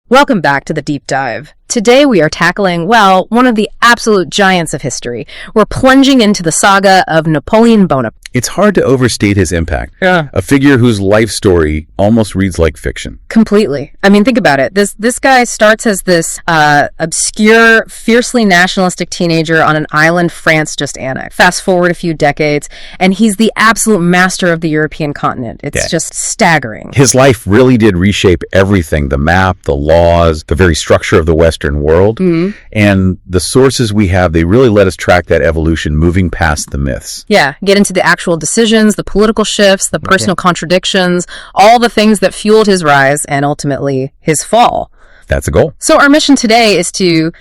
Welcome back to the Deep Dive. Today we are tackling, well, one of the absolute giants of history. We're plunging into the saga of Napoleon Bonaparte. It's hard to overstate his impact. Yeah. A figure whose life story almost reads like fiction. Completely. I mean, think about it. This guy starts as this obscure, fiercely nationalistic teenager on an island France just annexed. Fast forward a few decades, and he's the absolute master of the European continent. It's just staggering. His life really did reshape everything: the map, the laws, the very structure of the Western world. Mm-hmm. And the sources we have, they really let us track that evolution, moving past the myths. Yeah, get into the actual decisions, the political shifts, the personal contradictions, all the things that fueled his rise and ultimately his fall. That's the goal. So our mission today is to,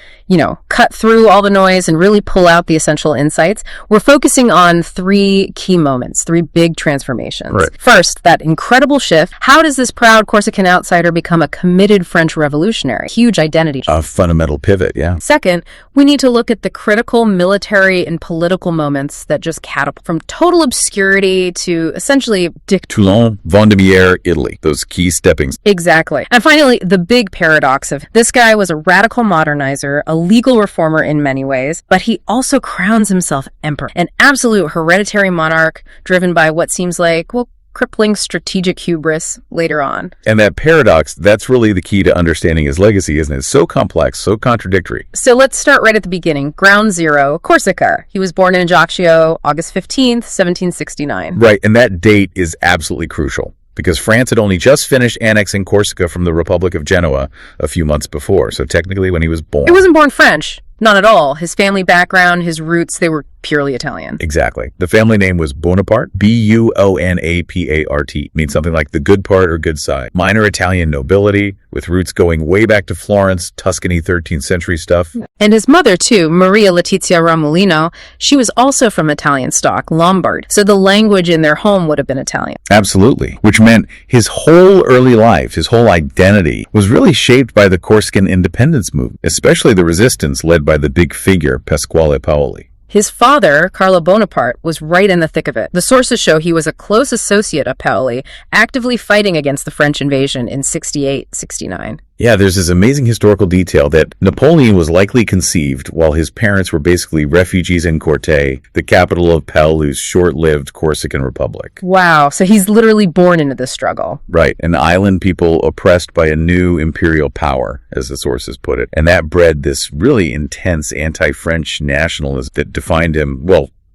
cut through all the noise and really pull out the essential insights. We're focusing on three key moments, three big transformations. Right. First, that incredible shift. How does this proud Corsican outsider become a committed French revolutionary? Huge identity. A fundamental pivot, yeah. Second, we need to look at the critical military and political moments that just catapult from total obscurity to essentially Toulon, Vendémiaire, Italy. Those key steppings. Exactly. And finally, the big paradox of this guy was a radical modernizer, a legal reformer in many ways, but he also crowns himself emperor, an absolute hereditary monarch driven by what seems like, crippling strategic hubris later on. And that paradox, that's really the key to understanding his legacy, isn't it? It's so complex, so contradictory. So let's start right at the beginning. Ground zero, Corsica. He was born in Ajaccio, August 15th, 1769. Right, and that date is absolutely crucial, because France had only just finished annexing Corsica from the Republic of Genoa a few months before. So technically when he was born... He wasn't born French. Not at all. His family background, his roots, they were purely Italian. Exactly. The family name was Bonaparte, Bonaparte, means something like the good part or good side. Minor Italian nobility, with roots going way back to Florence, Tuscany, 13th century stuff. And his mother, too, Maria Letizia Romolino, she was also from Italian stock, Lombard. So the language in their home would have been Italian. Absolutely. Which meant his whole early life, his whole identity, was really shaped by the Corsican independence movement, especially the resistance led by the big figure, Pasquale Paoli. His father, Carlo Bonaparte, was right in the thick of it. The sources show he was a close associate of Paoli, actively fighting against the French invasion in 68-69. Yeah, there's this amazing historical detail that Napoleon was likely conceived while his parents were basically refugees in Corte, the capital of Paoli's short-lived Corsican Republic. Wow, so he's literally born into this struggle. Right, an island people oppressed by a new imperial power, as the sources put it. And that bred this really intense anti-French nationalism that defined him,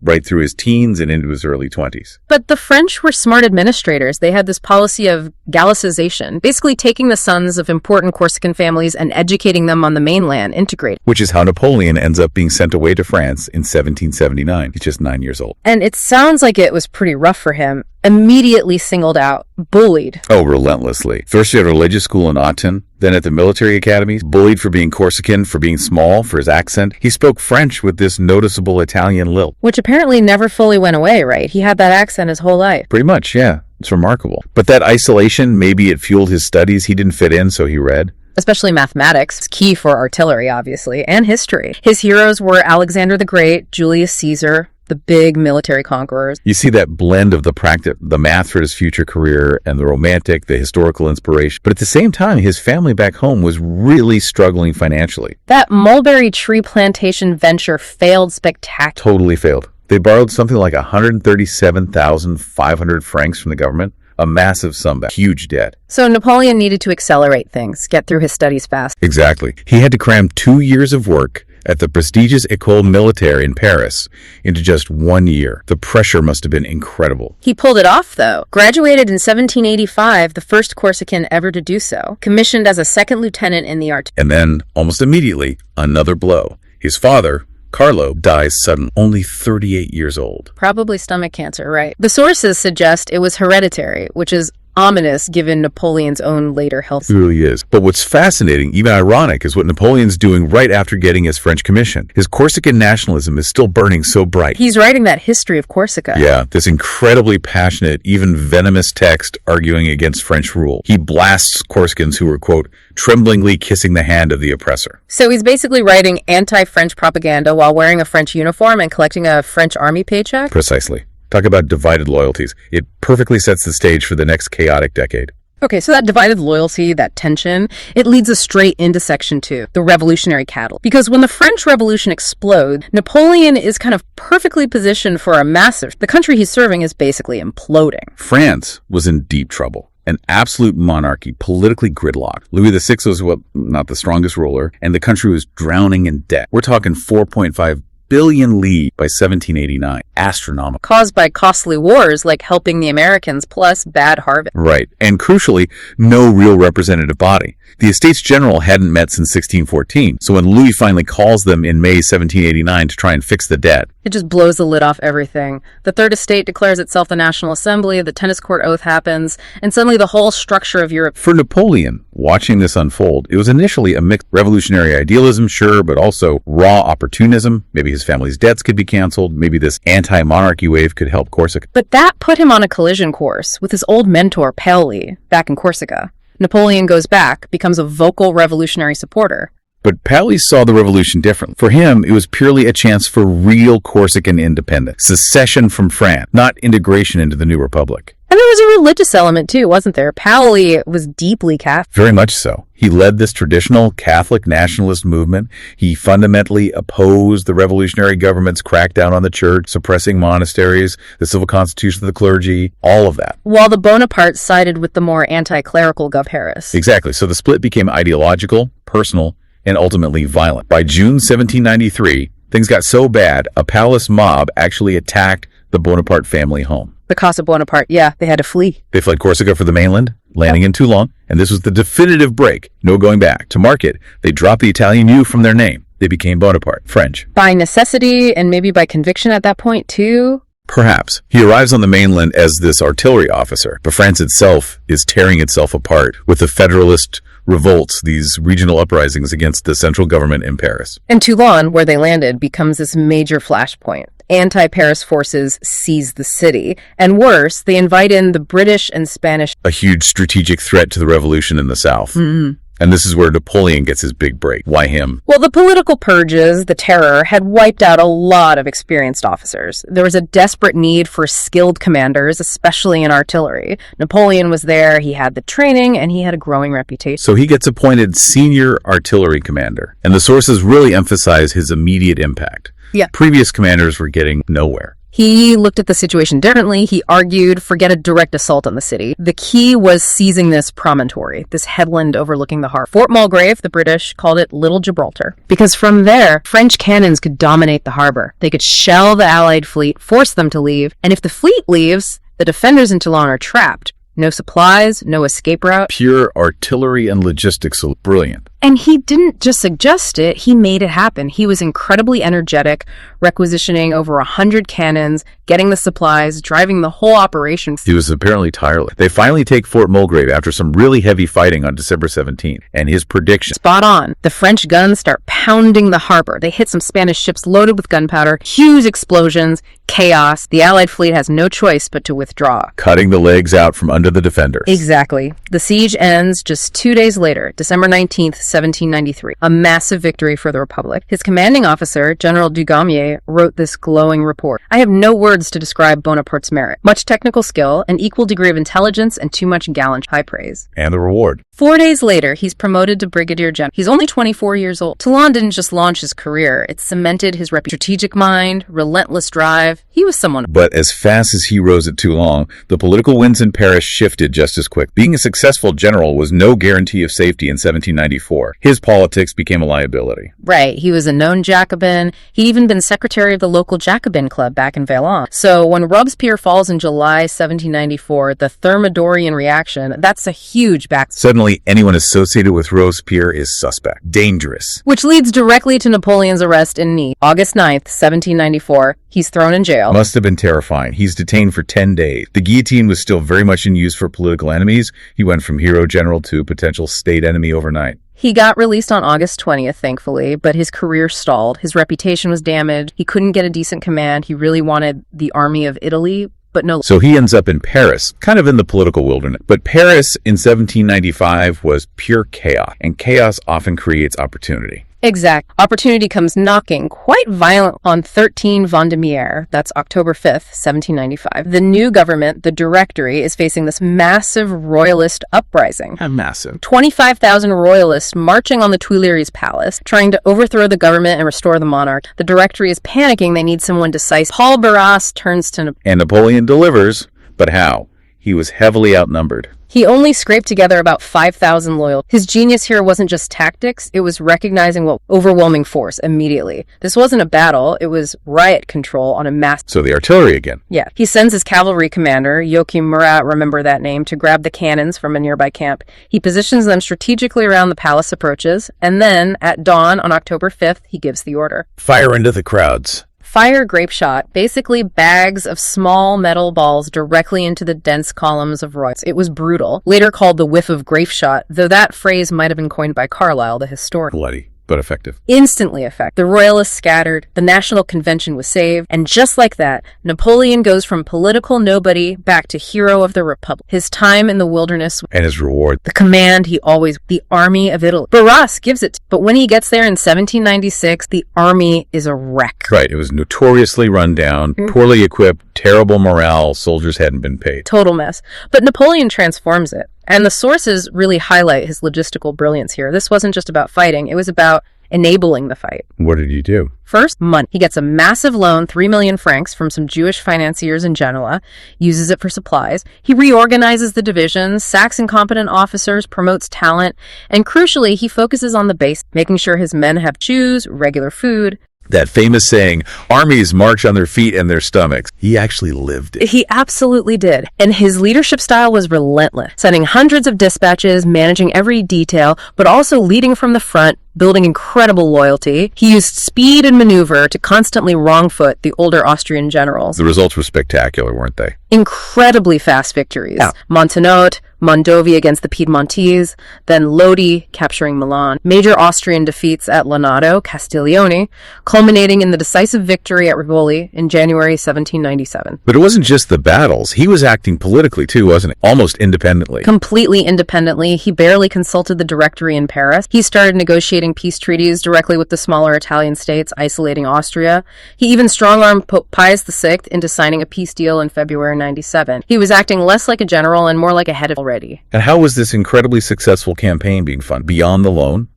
right through his teens and into his early 20s. But the French were smart administrators. They had this policy of Gallicization, basically taking the sons of important Corsican families and educating them on the mainland, integrated. Which is how Napoleon ends up being sent away to France in 1779. He's just 9 years old. And it sounds like it was pretty rough for him. Immediately singled out, bullied. Oh, relentlessly. First at a religious school in Autun, then at the military academies, bullied for being Corsican, for being small, for his accent. He spoke French with this noticeable Italian lilt. Which apparently never fully went away, right? He had that accent his whole life. Pretty much, yeah. It's remarkable. But that isolation, maybe it fueled his studies. He didn't fit in, so he read. Especially mathematics, key for artillery, obviously, and history. His heroes were Alexander the Great, Julius Caesar, the big military conquerors. You see that blend of the math for his future career and the romantic, the historical inspiration. But at the same time, his family back home was really struggling financially. That mulberry tree plantation venture failed spectacularly. Totally failed. They borrowed something like 137,500 francs from the government. A massive sum back. Huge debt. So Napoleon needed to accelerate things, get through his studies fast. Exactly. He had to cram 2 years of work at the prestigious École Militaire in Paris into just 1 year. The pressure must have been incredible. He pulled it off, though. Graduated in 1785, the first Corsican ever to do so. Commissioned as a second lieutenant in the artillery. And then, almost immediately, another blow. His father, Carlo, dies sudden, only 38 years old. Probably stomach cancer, right? The sources suggest it was hereditary, which is ominous given Napoleon's own later health. It really is. But what's fascinating, even ironic, is what Napoleon's doing right after getting his French commission. His Corsican nationalism is still burning so bright. He's writing that history of Corsica. Yeah, this incredibly passionate, even venomous text arguing against French rule. He blasts Corsicans who were, quote, tremblingly kissing the hand of the oppressor. So he's basically writing anti-French propaganda while wearing a French uniform and collecting a French army paycheck? Precisely. Talk about divided loyalties. It perfectly sets the stage for the next chaotic decade. Okay, so that divided loyalty, that tension, it leads us straight into section 2, the revolutionary catalyst. Because when the French Revolution explodes, Napoleon is kind of perfectly positioned for a massive. The country he's serving is basically imploding. France was in deep trouble. An absolute monarchy, politically gridlocked. Louis VI was, not the strongest ruler, and the country was drowning in debt. We're talking 4.5 billion livres by 1789. Astronomical. Caused by costly wars like helping the Americans plus bad harvest. Right. And crucially, no real representative body. The Estates General hadn't met since 1614. So when Louis finally calls them in May 1789 to try and fix the debt, it just blows the lid off everything. The Third Estate declares itself the National Assembly, the Tennis Court Oath happens, and suddenly the whole structure of Europe. For Napoleon, watching this unfold, it was initially a mixed revolutionary idealism, sure, but also raw opportunism. Maybe his family's debts could be canceled. Maybe this anti-monarchy wave could help Corsica. But that put him on a collision course with his old mentor, Paoli, back in Corsica. Napoleon goes back, becomes a vocal revolutionary supporter. But Paoli saw the revolution differently. For him, it was purely a chance for real Corsican independence, secession from France, not integration into the new republic. And there was a religious element too, wasn't there? Paoli was deeply Catholic. Very much so. He led this traditional Catholic nationalist movement. He fundamentally opposed the revolutionary government's crackdown on the church, suppressing monasteries, the civil constitution of the clergy, all of that. While the Bonapartes sided with the more anti-clerical Gov Harris. Exactly. So the split became ideological, personal, and ultimately violent. By June 1793, things got so bad, a palace mob actually attacked the Bonaparte family home. The Casa Bonaparte, yeah, they had to flee. They fled Corsica for the mainland, landing in Toulon, and this was the definitive break. No going back. To mark it, they dropped the Italian U from their name. They became Bonaparte, French. By necessity and maybe by conviction at that point, too? Perhaps. He arrives on the mainland as this artillery officer, but France itself is tearing itself apart with the Federalist revolts, these regional uprisings against the central government in Paris. And Toulon, where they landed, becomes this major flashpoint. Anti-Paris forces seize the city. And worse, they invite in the British and Spanish. A huge strategic threat to the revolution in the South. Mm-hmm. And this is where Napoleon gets his big break. Why him? Well, the political purges, the terror, had wiped out a lot of experienced officers. There was a desperate need for skilled commanders, especially in artillery. Napoleon was there, he had the training, and he had a growing reputation. So he gets appointed senior artillery commander. And the sources really emphasize his immediate impact. Yeah. Previous commanders were getting nowhere. He looked at the situation differently. He argued, forget a direct assault on the city. The key was seizing this promontory, this headland overlooking the harbor. Fort Mulgrave, the British called it Little Gibraltar, because from there, French cannons could dominate the harbor. They could shell the Allied fleet, force them to leave, and if the fleet leaves, the defenders in Toulon are trapped. No supplies, no escape route. Pure artillery and logistics, brilliant. And he didn't just suggest it, he made it happen. He was incredibly energetic, requisitioning over 100 cannons, getting the supplies, driving the whole operation. He was apparently tireless. They finally take Fort Mulgrave after some really heavy fighting on December 17th. And his prediction. Spot on. The French guns start pounding the harbor. They hit some Spanish ships loaded with gunpowder, huge explosions, chaos. The Allied fleet has no choice but to withdraw. Cutting the legs out from under the defenders. Exactly. The siege ends just 2 days later, December 19th, 1793. A massive victory for the Republic. His commanding officer, General Dugommier, wrote this glowing report. I have no words to describe Bonaparte's merit. Much technical skill, an equal degree of intelligence, and too much gallant high praise. And the reward. 4 days later, he's promoted to brigadier general. He's only 24 years old. Toulon didn't just launch his career. It cemented his strategic mind, relentless drive. He was someone. But as fast as he rose at Toulon, the political winds in Paris shifted just as quick. Being a successful general was no guarantee of safety in 1794. His politics became a liability. Right. He was a known Jacobin. He'd even been secretary of the local Jacobin club back in Valence. So when Robespierre falls in July 1794, the Thermidorian reaction, that's a huge back. Suddenly, anyone associated with Robespierre is suspect. Dangerous. Which leads directly to Napoleon's arrest in Nice. August 9th, 1794. He's thrown in jail. Must have been terrifying. He's detained for 10 days. The guillotine was still very much in use for political enemies. He went from hero general to potential state enemy overnight. He got released on August 20th, thankfully, but his career stalled. His reputation was damaged. He couldn't get a decent command. He really wanted the army of Italy, but no. So he ends up in Paris, kind of in the political wilderness. But Paris in 1795 was pure chaos, and chaos often creates opportunity. Exact. Opportunity comes knocking quite violent on 13 Vendemiaire. That's October 5th, 1795. The new government, the Directory, is facing this massive royalist uprising. Massive. 25,000 royalists marching on the Tuileries Palace, trying to overthrow the government and restore the monarch. The Directory is panicking. They need someone decisive. Paul Barras turns to And Napoleon delivers, but how? He was heavily outnumbered. He only scraped together about 5,000 loyal. His genius here wasn't just tactics, it was recognizing overwhelming force immediately. This wasn't a battle, it was riot control on a mass. So the artillery again. Yeah. He sends his cavalry commander, Joachim Murat, remember that name, to grab the cannons from a nearby camp. He positions them strategically around the palace approaches, and then, at dawn on October 5th, he gives the order. Fire into the crowds. Fire grape shot, basically bags of small metal balls directly into the dense columns of royals. It was brutal, later called the whiff of grape shot, though that phrase might have been coined by Carlyle, the historian. Bloody, but effective. Instantly effective. The royalists scattered, the National Convention was saved, and just like that, Napoleon goes from political nobody back to hero of the Republic. His time in the wilderness, And his reward. the command the army of Italy. Barras gives it, but when he gets there in 1796, the army is a wreck. Right, it was notoriously run down, poorly equipped, terrible morale, soldiers hadn't been paid. Total mess. But Napoleon transforms it. And the sources really highlight his logistical brilliance here. This wasn't just about fighting, it was about enabling the fight. What did he do? First, money. He gets a massive loan, 3 million francs, from some Jewish financiers in Genoa, uses it for supplies. He reorganizes the divisions, sacks incompetent officers, promotes talent, and crucially, he focuses on the base, making sure his men have shoes, regular food. That famous saying, armies march on their feet and their stomachs. He actually lived it. He absolutely did. And his leadership style was relentless, sending hundreds of dispatches, managing every detail, but also leading from the front, building incredible loyalty. He used speed and maneuver to constantly wrong-foot the older Austrian generals. The results were spectacular, weren't they? Incredibly fast victories. Yeah. Montenotte, Mondovi against the Piedmontese, then Lodi capturing Milan, major Austrian defeats at Lonato, Castiglione, culminating in the decisive victory at Rivoli in January 1797. But it wasn't just the battles. He was acting politically too, wasn't it? Almost independently. Completely independently, he barely consulted the Directory in Paris. He started negotiating peace treaties directly with the smaller Italian states, isolating Austria. He even strong-armed Pope Pius VI into signing a peace deal in February 97. He was acting less like a general and more like a head of already. And how was this incredibly successful campaign being funded? Beyond the loan?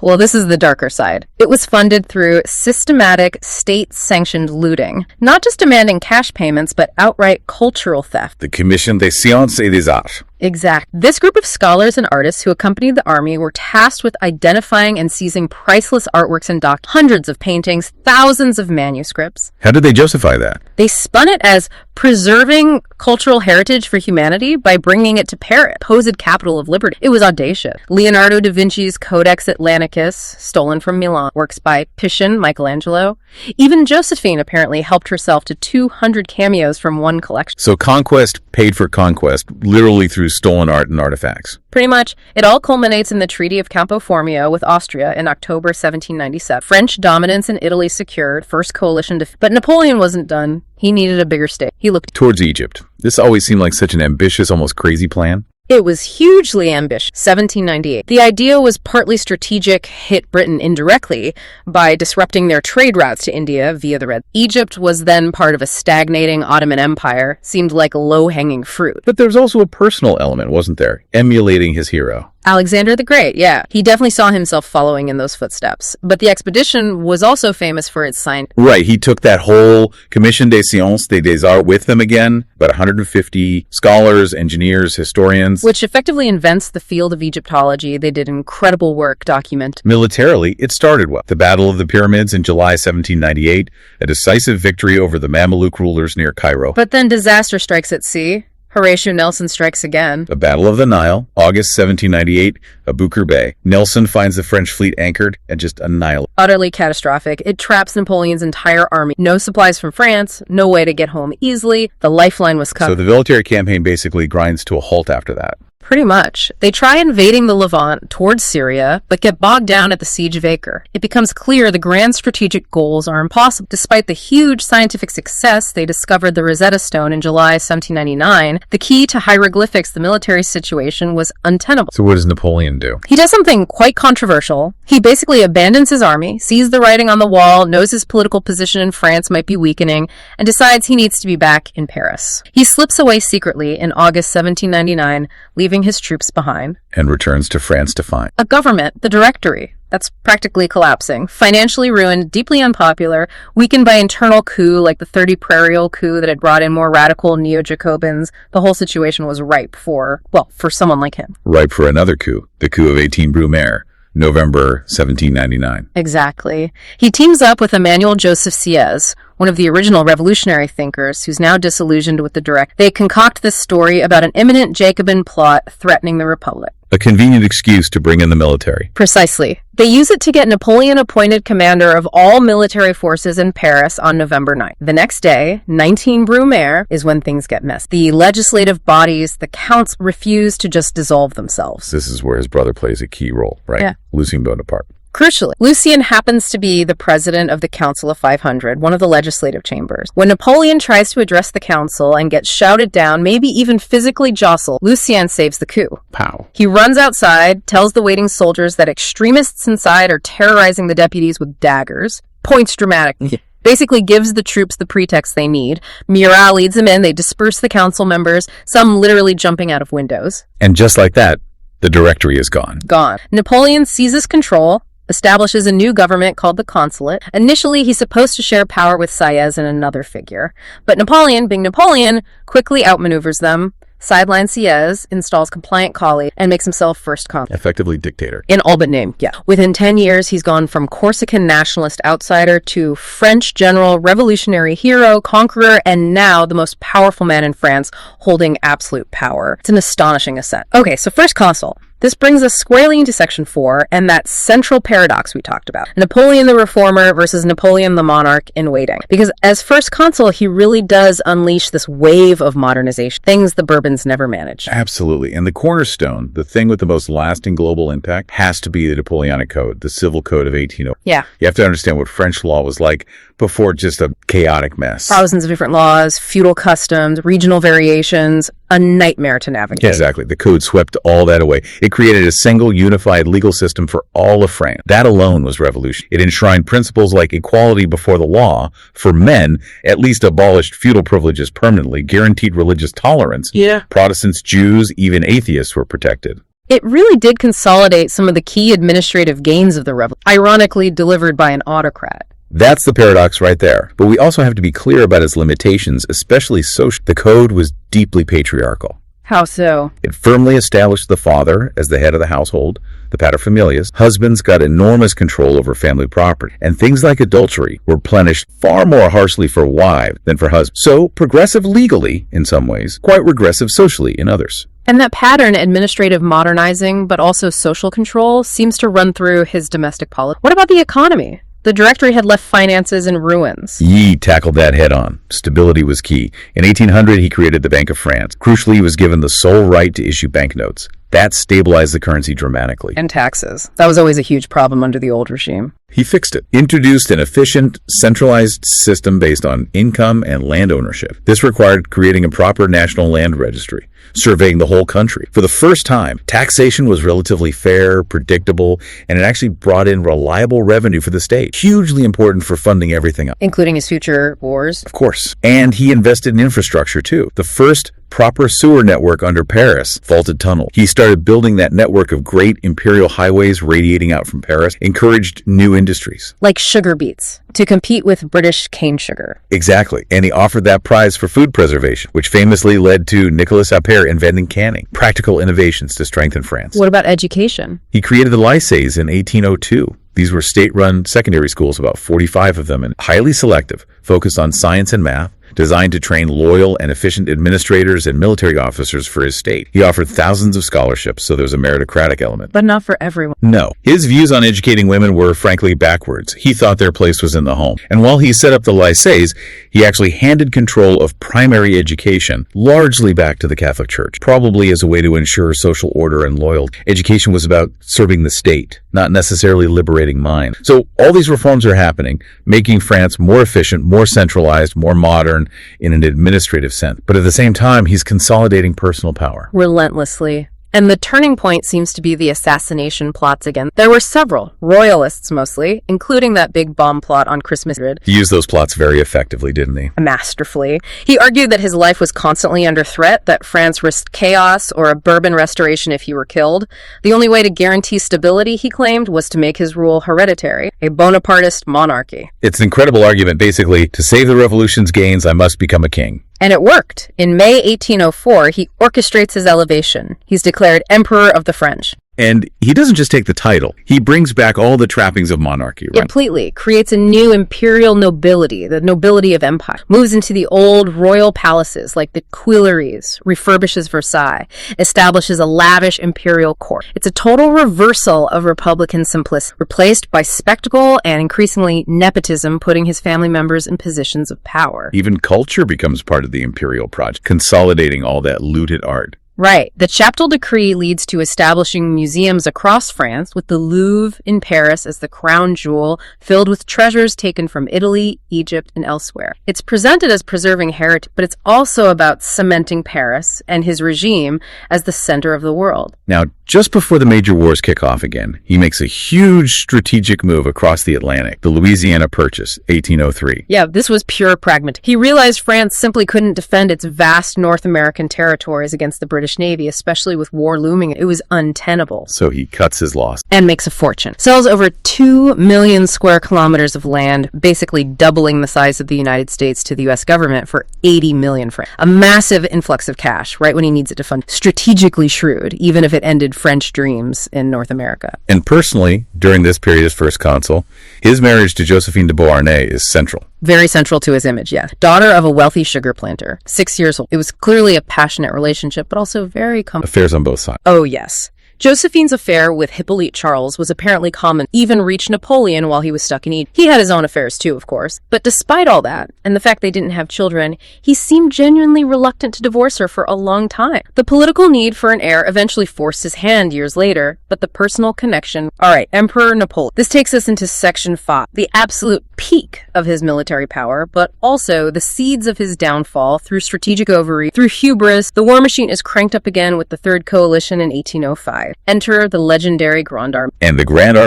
Well, this is the darker side. It was funded through systematic, state-sanctioned looting. Not just demanding cash payments, but outright cultural theft. The Commission des Sciences et des Arts. Exact. This group of scholars and artists who accompanied the army were tasked with identifying and seizing priceless artworks and hundreds of paintings, thousands of manuscripts. How did they justify that? They spun it as preserving cultural heritage for humanity by bringing it to Paris, supposed capital of liberty. It was audacious. Leonardo da Vinci's Codex Atlanticus, stolen from Milan, works by Titian, Michelangelo. Even Josephine apparently helped herself to 200 cameos from one collection. So conquest paid for conquest, literally through stolen art and artifacts. Pretty much. It all culminates in the Treaty of Campo Formio with Austria in October 1797. French dominance in Italy secured, first coalition defeat. But Napoleon wasn't done. He needed a bigger stake. He looked Towards Egypt. This always seemed like such an ambitious, almost crazy plan. It was hugely ambitious. 1798. The idea was partly strategic, hit Britain indirectly by disrupting their trade routes to India via the Red. Egypt was then part of a stagnating Ottoman Empire, seemed like low-hanging fruit. But there was also a personal element, wasn't there? Emulating his hero. Alexander the Great, yeah. He definitely saw himself following in those footsteps. But the expedition was also famous for its science. Right, he took that whole Commission des Sciences et des Arts with them again, about 150 scholars, engineers, historians. Which effectively invents the field of Egyptology. They did incredible work documenting. Militarily, it started well. The Battle of the Pyramids in July 1798, a decisive victory over the Mameluke rulers near Cairo. But then disaster strikes at sea. Horatio Nelson strikes again. The Battle of the Nile, August 1798, Aboukir Bay. Nelson finds the French fleet anchored and just annihilated. Utterly catastrophic. It traps Napoleon's entire army. No supplies from France, no way to get home easily. The lifeline was cut. So the military campaign basically grinds to a halt after that. Pretty much. They try invading the Levant towards Syria, but get bogged down at the siege of Acre. It becomes clear the grand strategic goals are impossible. Despite the huge scientific success, they discovered the Rosetta Stone in July 1799. The key to hieroglyphics, the military situation, was untenable. So what does Napoleon do? He does something quite controversial. He basically abandons his army, sees the writing on the wall, knows his political position in France might be weakening, and decides he needs to be back in Paris. He slips away secretly in August 1799, leaving his troops behind. And returns to France to find a government, the Directory, that's practically collapsing, financially ruined, deeply unpopular, weakened by internal coup like the 30 Prairial coup that had brought in more radical neo-Jacobins. The whole situation was ripe for someone like him. Ripe for another coup, the coup of 18 Brumaire, November 1799. Exactly. He teams up with Emmanuel Joseph Sieyès, one of the original revolutionary thinkers who's now disillusioned with the direct. They concoct this story about an imminent Jacobin plot threatening the Republic. A convenient excuse to bring in the military. Precisely. They use it to get Napoleon appointed commander of all military forces in Paris on November 9th. The next day, 19 Brumaire, is when things get messy. The legislative bodies, the counts, refuse to just dissolve themselves. This is where his brother plays a key role, right? Yeah. Lucien Bonaparte. Crucially, Lucien happens to be the president of the Council of 500, one of the legislative chambers. When Napoleon tries to address the council and gets shouted down, maybe even physically jostled, Lucien saves the coup. Pow. He runs outside, tells the waiting soldiers that extremists inside are terrorizing the deputies with daggers, points dramatically. Basically gives the troops the pretext they need. Murat leads them in, they disperse the council members, some literally jumping out of windows. And just like that, the Directory is gone. Gone. Napoleon seizes control, establishes a new government called the Consulate. Initially, he's supposed to share power with Sieyès and another figure. But Napoleon, being Napoleon, quickly outmaneuvers them, sidelines Sieyès, installs compliant colleague, and makes himself first consul. Effectively dictator. In all but name, yeah. Within 10 years, he's gone from Corsican nationalist outsider to French general, revolutionary hero, conqueror, and now the most powerful man in France, holding absolute power. It's an astonishing ascent. Okay, so first consul. This brings us squarely into Section 4 and that central paradox we talked about. Napoleon the Reformer versus Napoleon the Monarch in waiting. Because as first consul, he really does unleash this wave of modernization, things the Bourbons never managed. Absolutely. And the cornerstone, the thing with the most lasting global impact, has to be the Napoleonic Code, the Civil Code of 1800. Yeah. You have to understand what French law was like before just a chaotic mess. Thousands of different laws, feudal customs, regional variations, a nightmare to navigate. Exactly. The code swept all that away. It created a single unified legal system for all of France. That alone was revolution. It enshrined principles like equality before the law for men, at least abolished feudal privileges permanently, guaranteed religious tolerance. Yeah. Protestants, Jews, even atheists were protected. It really did consolidate some of the key administrative gains of the revolution, ironically delivered by an autocrat. That's the paradox right there. But we also have to be clear about its limitations, especially social. The code was deeply patriarchal. How so? It firmly established the father as the head of the household, the paterfamilias. Husbands got enormous control over family property, and things like adultery were punished far more harshly for wives than for husbands. So progressive legally in some ways, quite regressive socially in others. And that pattern, administrative modernizing, but also social control, seems to run through his domestic policy. What about the economy? The Directory had left finances in ruins. Yi tackled that head on. Stability was key. In 1800, he created the Bank of France. Crucially, he was given the sole right to issue banknotes. That stabilized the currency dramatically. And taxes. That was always a huge problem under the old regime. He fixed it. Introduced an efficient, centralized system based on income and land ownership. This required creating a proper national land registry, surveying the whole country. For the first time, taxation was relatively fair, predictable, and it actually brought in reliable revenue for the state. Hugely important for funding everything else. Including his future wars? Of course. And he invested in infrastructure, too. The first proper sewer network under Paris, vaulted tunnel. He started building that network of great imperial highways radiating out from Paris, encouraged new industries. Like sugar beets, to compete with British cane sugar. Exactly. And he offered that prize for food preservation, which famously led to Nicolas Appert inventing canning. Practical innovations to strengthen France. What about education? He created the lycées in 1802. These were state-run secondary schools, about 45 of them, and highly selective, focused on science and math, designed to train loyal and efficient administrators and military officers for his state. He offered thousands of scholarships, so there was a meritocratic element. But not for everyone. No. His views on educating women were frankly backwards. He thought their place was in the home. And while he set up the lycées, he actually handed control of primary education largely back to the Catholic Church, probably as a way to ensure social order and loyalty. Education was about serving the state, not necessarily liberating mind. So all these reforms are happening, making France more efficient, more centralized, more modern in an administrative sense. But at the same time, he's consolidating personal power. Relentlessly. And the turning point seems to be the assassination plots again. There were several, royalists mostly, including that big bomb plot on Christmas. He used those plots very effectively, didn't he? Masterfully. He argued that his life was constantly under threat, that France risked chaos or a Bourbon restoration if he were killed. The only way to guarantee stability, he claimed, was to make his rule hereditary, a Bonapartist monarchy. It's an incredible argument, basically, to save the revolution's gains, I must become a king. And it worked. In May 1804, he orchestrates his elevation. He's declared Emperor of the French. And he doesn't just take the title. He brings back all the trappings of monarchy, right? Completely. Creates a new imperial nobility, the nobility of empire. Moves into the old royal palaces like the Tuileries, refurbishes Versailles, establishes a lavish imperial court. It's a total reversal of Republican simplicity, replaced by spectacle and increasingly nepotism, putting his family members in positions of power. Even culture becomes part of the imperial project, consolidating all that looted art. Right. The Chaptal Decree leads to establishing museums across France, with the Louvre in Paris as the crown jewel, filled with treasures taken from Italy, Egypt, and elsewhere. It's presented as preserving heritage, but it's also about cementing Paris and his regime as the center of the world. Now, just before the major wars kick off again, he makes a huge strategic move across the Atlantic, the Louisiana Purchase, 1803. Yeah, this was pure pragmatism. He realized France simply couldn't defend its vast North American territories against the British Navy, especially with war looming. It was untenable. So he cuts his loss. And makes a fortune. Sells over 2 million square kilometers of land, basically doubling the size of the United States, to the U.S. government for 80 million francs. A massive influx of cash, right when he needs it to fund. Strategically shrewd, even if it ended French dreams in North America. And personally, during this period as first consul, his marriage to Josephine de Beauharnais is central. Very central to his image, yeah. Daughter of a wealthy sugar planter, 6 years old. It was clearly a passionate relationship, but also very Affairs on both sides. Oh, yes. Josephine's affair with Hippolyte Charles was apparently common, even reached Napoleon while he was stuck in Egypt. He had his own affairs too, of course. But despite all that, and the fact they didn't have children, he seemed genuinely reluctant to divorce her for a long time. The political need for an heir eventually forced his hand years later, but the personal connection... Alright, Emperor Napoleon. This takes us into Section 5, the absolute peak of his military power, but also the seeds of his downfall through strategic overreach, through hubris. The war machine is cranked up again with the Third Coalition in 1805. Enter the legendary Grande Armée. And the Grande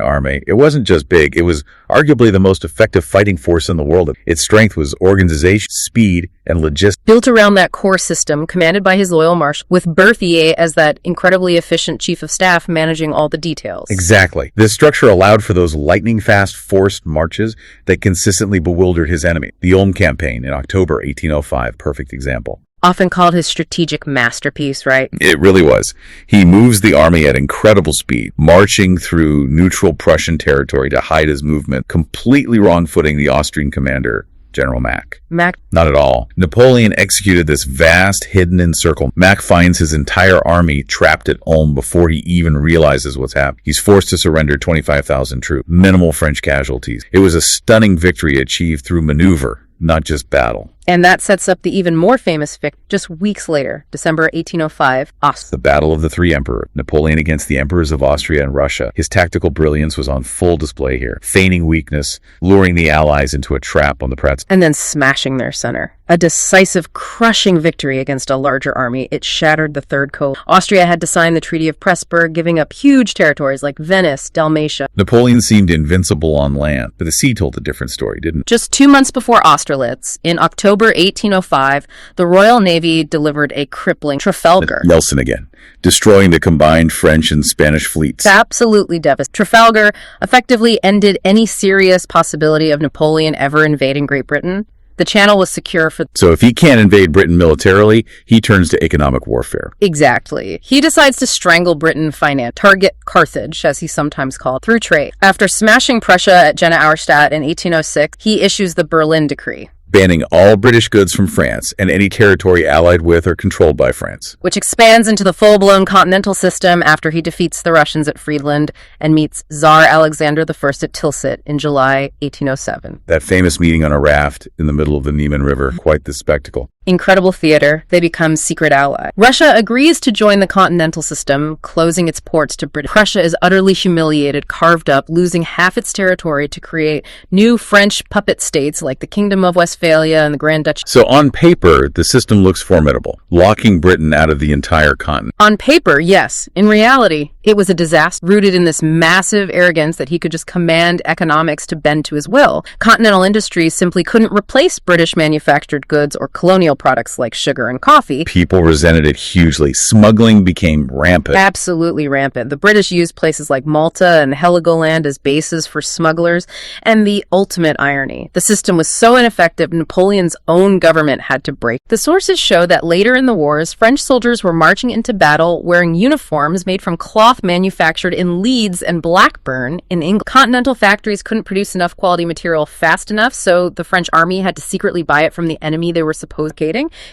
Armée, it wasn't just big, it was arguably the most effective fighting force in the world. Its strength was organization, speed, and logistics. Built around that core system, commanded by his loyal marshal, with Berthier as that incredibly efficient chief of staff managing all the details. Exactly. This structure allowed for those lightning-fast forced marches that consistently bewildered his enemy. The Ulm campaign in October 1805, perfect example. Often called his strategic masterpiece, right? It really was. He moves the army at incredible speed, marching through neutral Prussian territory to hide his movement, completely wrong-footing the Austrian commander, General Mack. Not at all. Napoleon executed this vast hidden encirclement. Mack finds his entire army trapped at Ulm before he even realizes what's happened. He's forced to surrender 25,000 troops, minimal French casualties. It was a stunning victory achieved through maneuver, not just battle. And that sets up the even more famous victory just weeks later, December 1805, The Battle of the Three Emperors. Napoleon against the emperors of Austria and Russia. His tactical brilliance was on full display here, feigning weakness, luring the Allies into a trap on the Pratzen. And then smashing their center. A decisive, crushing victory against a larger army. It shattered the Third Coalition. Austria had to sign the Treaty of Pressburg, giving up huge territories like Venice, Dalmatia. Napoleon seemed invincible on land, but the sea told a different story, didn't it? Just 2 months before Austerlitz, in October 1805, the Royal Navy delivered a crippling Trafalgar. Nelson again, destroying the combined French and Spanish fleets. Absolutely devastating. Trafalgar effectively ended any serious possibility of Napoleon ever invading Great Britain. The channel was secure for... So if he can't invade Britain militarily, he turns to economic warfare. Exactly. He decides to strangle Britain target Carthage, as he's sometimes called, through trade. After smashing Prussia at Jena Auerstadt in 1806, he issues the Berlin Decree, banning all British goods from France and any territory allied with or controlled by France. Which expands into the full-blown continental system after he defeats the Russians at Friedland and meets Tsar Alexander I at Tilsit in July 1807. That famous meeting on a raft in the middle of the Niemen River, quite the spectacle. Incredible theater. They become secret ally. Russia agrees to join the continental system, closing its ports to Britain. Prussia is utterly humiliated, carved up, losing half its territory to create new French puppet states like the Kingdom of Westphalia Westphalia and the Grand Duchy. So on paper, the system looks formidable, locking Britain out of the entire continent. On paper, yes. In reality, it was a disaster, rooted in this massive arrogance that he could just command economics to bend to his will. Continental industries simply couldn't replace British manufactured goods or colonial products like sugar and coffee. People resented it hugely. Smuggling became rampant. Absolutely rampant. The British used places like Malta and Heligoland as bases for smugglers. And the ultimate irony, the system was so ineffective, Napoleon's own government had to break. The sources show that later in the wars, French soldiers were marching into battle wearing uniforms made from cloth manufactured in Leeds and Blackburn in England. Continental factories couldn't produce enough quality material fast enough, so the French army had to secretly buy it from the enemy they were supposedly.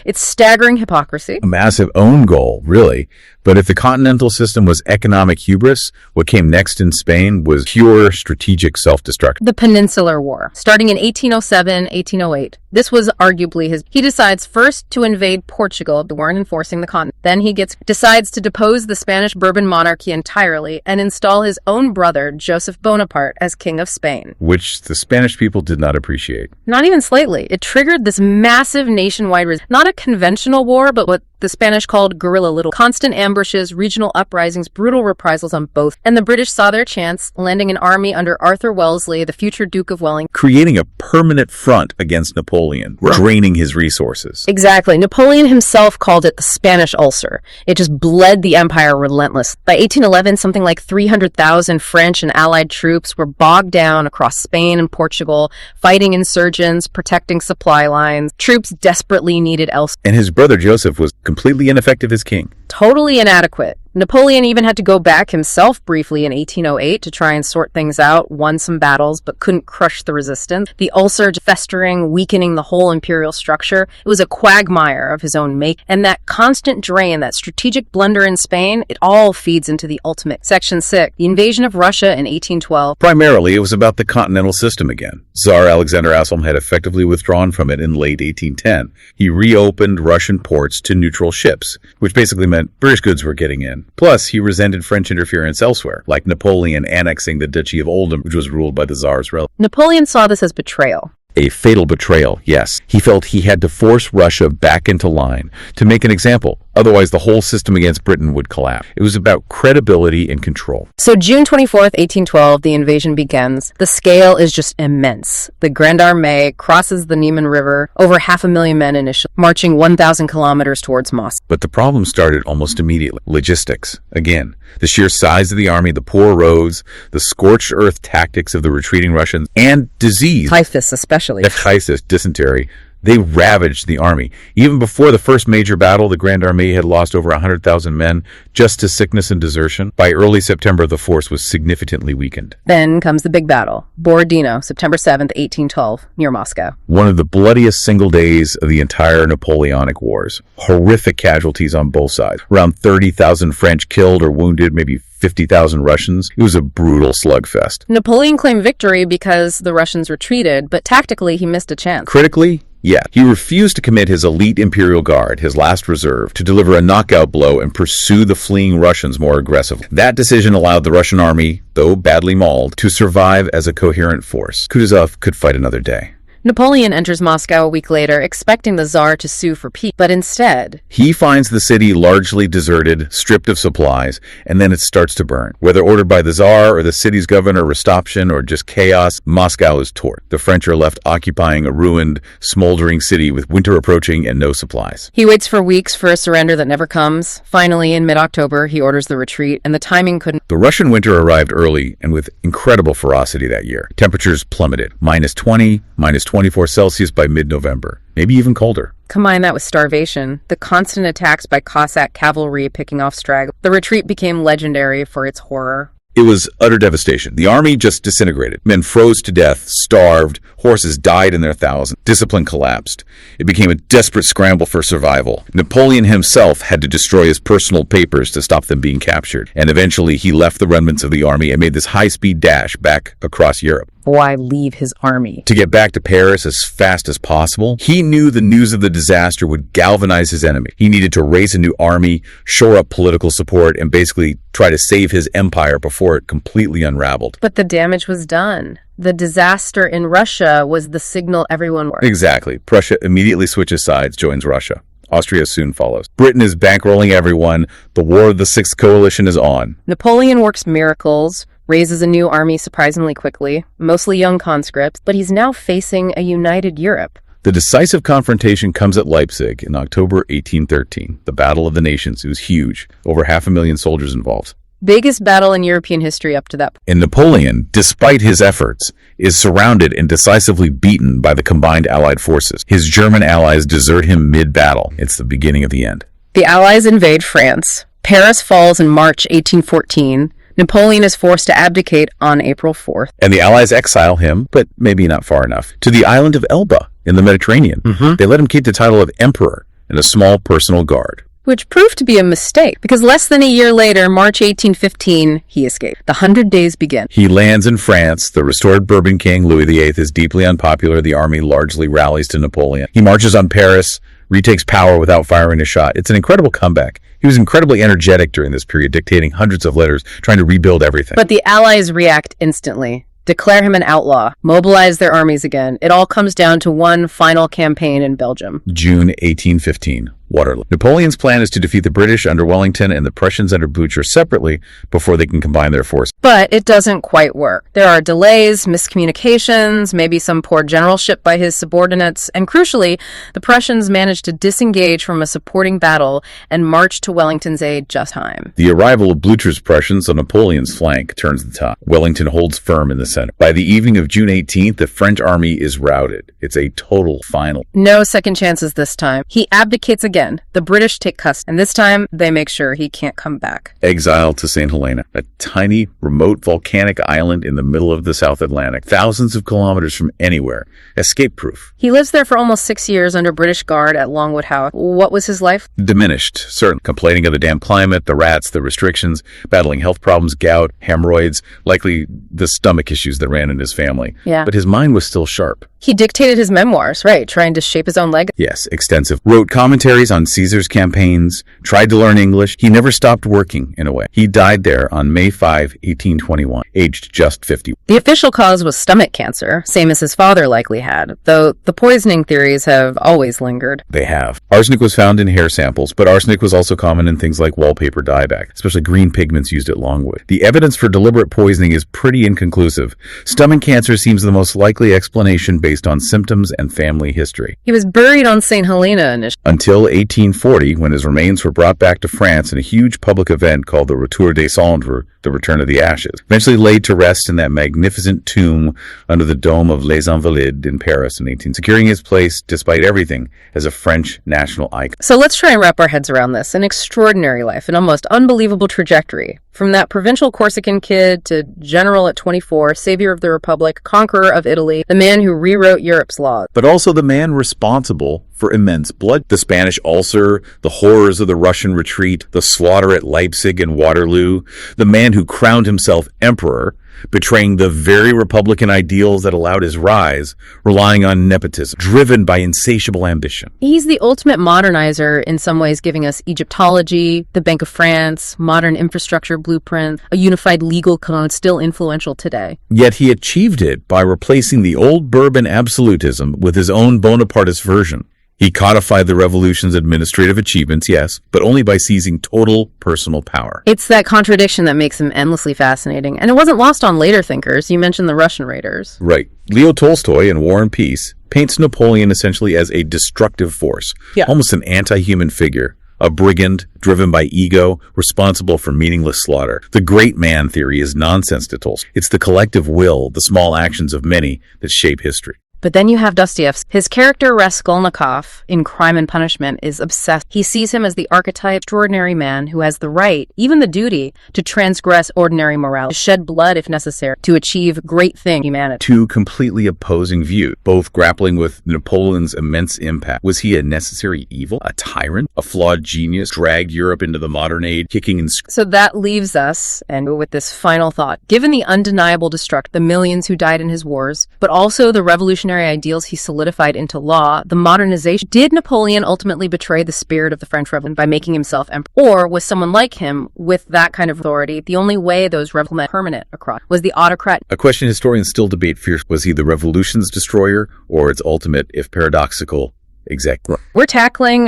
It's staggering hypocrisy. A massive own goal, really. But if the continental system was economic hubris, what came next in Spain was pure strategic self-destruction. The Peninsular War, starting in 1807, 1808. This was arguably he decides first to invade Portugal. They weren't enforcing the continent. Then he decides to depose the Spanish Bourbon monarchy entirely and install his own brother, Joseph Bonaparte, as king of Spain. Which the Spanish people did not appreciate. Not even slightly. It triggered this massive nationwide not a conventional war, but what the Spanish called guerrilla little. Constant ambushes, regional uprisings, brutal reprisals on both. And the British saw their chance, landing an army under Arthur Wellesley, the future Duke of Wellington. Creating a permanent front against Napoleon, draining his resources. Exactly. Napoleon himself called it the Spanish ulcer. It just bled the empire relentless. By 1811, something like 300,000 French and Allied troops were bogged down across Spain and Portugal, fighting insurgents, protecting supply lines. Troops desperately needed elsewhere. And his brother Joseph was completely ineffective as king. Totally inadequate. Napoleon even had to go back himself briefly in 1808 to try and sort things out, won some battles, but couldn't crush the resistance. The ulcer festering, weakening the whole imperial structure. It was a quagmire of his own make. And that constant drain, that strategic blunder in Spain, it all feeds into the ultimate. Section 6, the invasion of Russia in 1812. Primarily, it was about the continental system again. Tsar Alexander Aselm had effectively withdrawn from it in late 1810. He reopened Russian ports to neutral ships, which basically meant British goods were getting in. Plus, he resented French interference elsewhere, like Napoleon annexing the Duchy of Oldham, which was ruled by the Tsar's relative. Napoleon saw this as betrayal. A fatal betrayal, yes. He felt he had to force Russia back into line to make an example. Otherwise, the whole system against Britain would collapse. It was about credibility and control. So June 24th, 1812, the invasion begins. The scale is just immense. The Grande Armée crosses the Niemen River, over 500,000 men initially, marching 1,000 kilometers towards Moscow. But the problem started almost immediately. Logistics. Again, the sheer size of the army, the poor roads, the scorched earth tactics of the retreating Russians, and disease. Typhus especially. Typhus, dysentery. They ravaged the army. Even before the first major battle, the Grande Armée had lost over 100,000 men just to sickness and desertion. By early September, the force was significantly weakened. Then comes the big battle. Borodino, September 7th, 1812, near Moscow. One of the bloodiest single days of the entire Napoleonic Wars. Horrific casualties on both sides. Around 30,000 French killed or wounded, maybe 50,000 Russians. It was a brutal slugfest. Napoleon claimed victory because the Russians retreated, but tactically he missed a chance. Critically, yeah, he refused to commit his elite Imperial Guard, his last reserve, to deliver a knockout blow and pursue the fleeing Russians more aggressively. That decision allowed the Russian army, though badly mauled, to survive as a coherent force. Kutuzov could fight another day. Napoleon enters Moscow a week later, expecting the Tsar to sue for peace, but instead, he finds the city largely deserted, stripped of supplies, and then it starts to burn. Whether ordered by the Tsar or the city's governor, Rostopchin, or just chaos, Moscow is torched. The French are left occupying a ruined, smoldering city with winter approaching and no supplies. He waits for weeks for a surrender that never comes. Finally, in mid-October, he orders the retreat, and the timing couldn't. The Russian winter arrived early and with incredible ferocity that year. Temperatures plummeted, -20, -24 Celsius by mid-November, maybe even colder. Combine that with starvation, the constant attacks by Cossack cavalry picking off stragglers. The retreat became legendary for its horror. It was utter devastation. The army just disintegrated. Men froze to death, starved, horses died in their thousands, discipline collapsed. It became a desperate scramble for survival. Napoleon himself had to destroy his personal papers to stop them being captured, and eventually he left the remnants of the army and made this high-speed dash back across Europe. Why leave his army? To get back to Paris as fast as possible. He knew the news of the disaster would galvanize his enemy. He needed to raise a new army, shore up political support, and basically try to save his empire before it completely unraveled. But the damage was done. The disaster in Russia was the signal everyone worked. Exactly. Prussia immediately switches sides, joins Russia. Austria soon follows. Britain is bankrolling everyone. The War of the Sixth Coalition is on. Napoleon works miracles, raises a new army surprisingly quickly, mostly young conscripts, but he's now facing a united Europe. The decisive confrontation comes at Leipzig in October 1813. The Battle of the Nations. It was huge. Over 500,000 soldiers involved. Biggest battle in European history up to that point. And Napoleon, despite his efforts, is surrounded and decisively beaten by the combined Allied forces. His German allies desert him mid-battle. It's the beginning of the end. The Allies invade France. Paris falls in March 1814. Napoleon is forced to abdicate on April 4th. And the Allies exile him, but maybe not far enough, to the island of Elba in the Mediterranean. They let him keep the title of emperor and a small personal guard. Which proved to be a mistake, because less than a year later, March 1815, he escaped. The 100 Days begin. He lands in France. The restored Bourbon king, Louis VIII, is deeply unpopular. The army largely rallies to Napoleon. He marches on Paris, retakes power without firing a shot. It's an incredible comeback. He was incredibly energetic during this period, dictating hundreds of letters, trying to rebuild everything. But the Allies react instantly. Declare him an outlaw, mobilize their armies again. It all comes down to one final campaign in Belgium. June 1815, Waterloo. Napoleon's plan is to defeat the British under Wellington and the Prussians under Blücher separately before they can combine their forces. But it doesn't quite work. There are delays, miscommunications, maybe some poor generalship by his subordinates, and crucially, the Prussians manage to disengage from a supporting battle and march to Wellington's aid just in time. The arrival of Blücher's Prussians on Napoleon's flank turns the tide. Wellington holds firm in the center. By the evening of June 18th, the French army is routed. It's a total final. No second chances this time. He abdicates again. The British take custody, and this time they make sure he can't come back. Exile to St. Helena, a tiny, remote volcanic island in the middle of the South Atlantic, thousands of kilometers from anywhere. Escape-proof. He lives there for almost 6 years under British guard at Longwood House. What was his life? Diminished, certainly. Complaining of the damp climate, the rats, the restrictions, battling health problems, gout, hemorrhoids, likely the stomach issues that ran in his family. Yeah. But his mind was still sharp. He dictated his memoirs, right, trying to shape his own legacy. Yes, extensive. Wrote commentaries on Caesar's campaigns, tried to learn English. He never stopped working, in a way. He died there on May 5, 1821, aged just 50. The official cause was stomach cancer, same as his father likely had, though the poisoning theories have always lingered. They have. Arsenic was found in hair samples, but arsenic was also common in things like wallpaper dieback, especially green pigments used at Longwood. The evidence for deliberate poisoning is pretty inconclusive. Stomach cancer seems the most likely explanation based on symptoms and family history. He was buried on St. Helena initially. Until 1840, when his remains were brought back to France in a huge public event called the Retour des Cendres, the Return of the Ashes. Eventually laid to rest in that magnificent tomb under the dome of Les Invalides in Paris in 18, securing his place, despite everything, as a French national icon. So let's try and wrap our heads around this. An extraordinary life, an almost unbelievable trajectory. From that provincial Corsican kid to general at 24, savior of the Republic, conqueror of Italy, the man who rewrote Europe's laws. But also the man responsible for immense blood. The Spanish ulcer, the horrors of the Russian retreat, the slaughter at Leipzig and Waterloo. The man who crowned himself emperor, betraying the very republican ideals that allowed his rise, relying on nepotism, driven by insatiable ambition. He's the ultimate modernizer, in some ways giving us Egyptology, the Bank of France, modern infrastructure blueprint, a unified legal code still influential today. Yet he achieved it by replacing the old Bourbon absolutism with his own Bonapartist version. He codified the revolution's administrative achievements, yes, but only by seizing total personal power. It's that contradiction that makes him endlessly fascinating, and it wasn't lost on later thinkers. You mentioned the Russian raiders. Right. Leo Tolstoy in War and Peace paints Napoleon essentially as a destructive force, almost an anti-human figure, a brigand driven by ego, responsible for meaningless slaughter. The great man theory is nonsense to Tolstoy. It's the collective will, the small actions of many that shape history. But then you have Dostoevsky. His character Raskolnikov in Crime and Punishment is obsessed. He sees him as the archetype extraordinary man who has the right, even the duty, to transgress ordinary morality, to shed blood if necessary, to achieve great things in humanity. Two completely opposing views, both grappling with Napoleon's immense impact. Was he a necessary evil, a tyrant, a flawed genius, dragged Europe into the modern age, kicking and So that leaves us, and with this final thought, given the undeniable destruction, the millions who died in his wars, but also the revolutionary ideals he solidified into law, the modernization, did Napoleon ultimately betray the spirit of the French Revolution by making himself emperor? Or was someone like him, with that kind of authority, the only way those revolutions permanent across? Was the autocrat? A question historians still debate fiercely. Was he the revolution's destroyer or its ultimate, if paradoxical, executor? We're tackling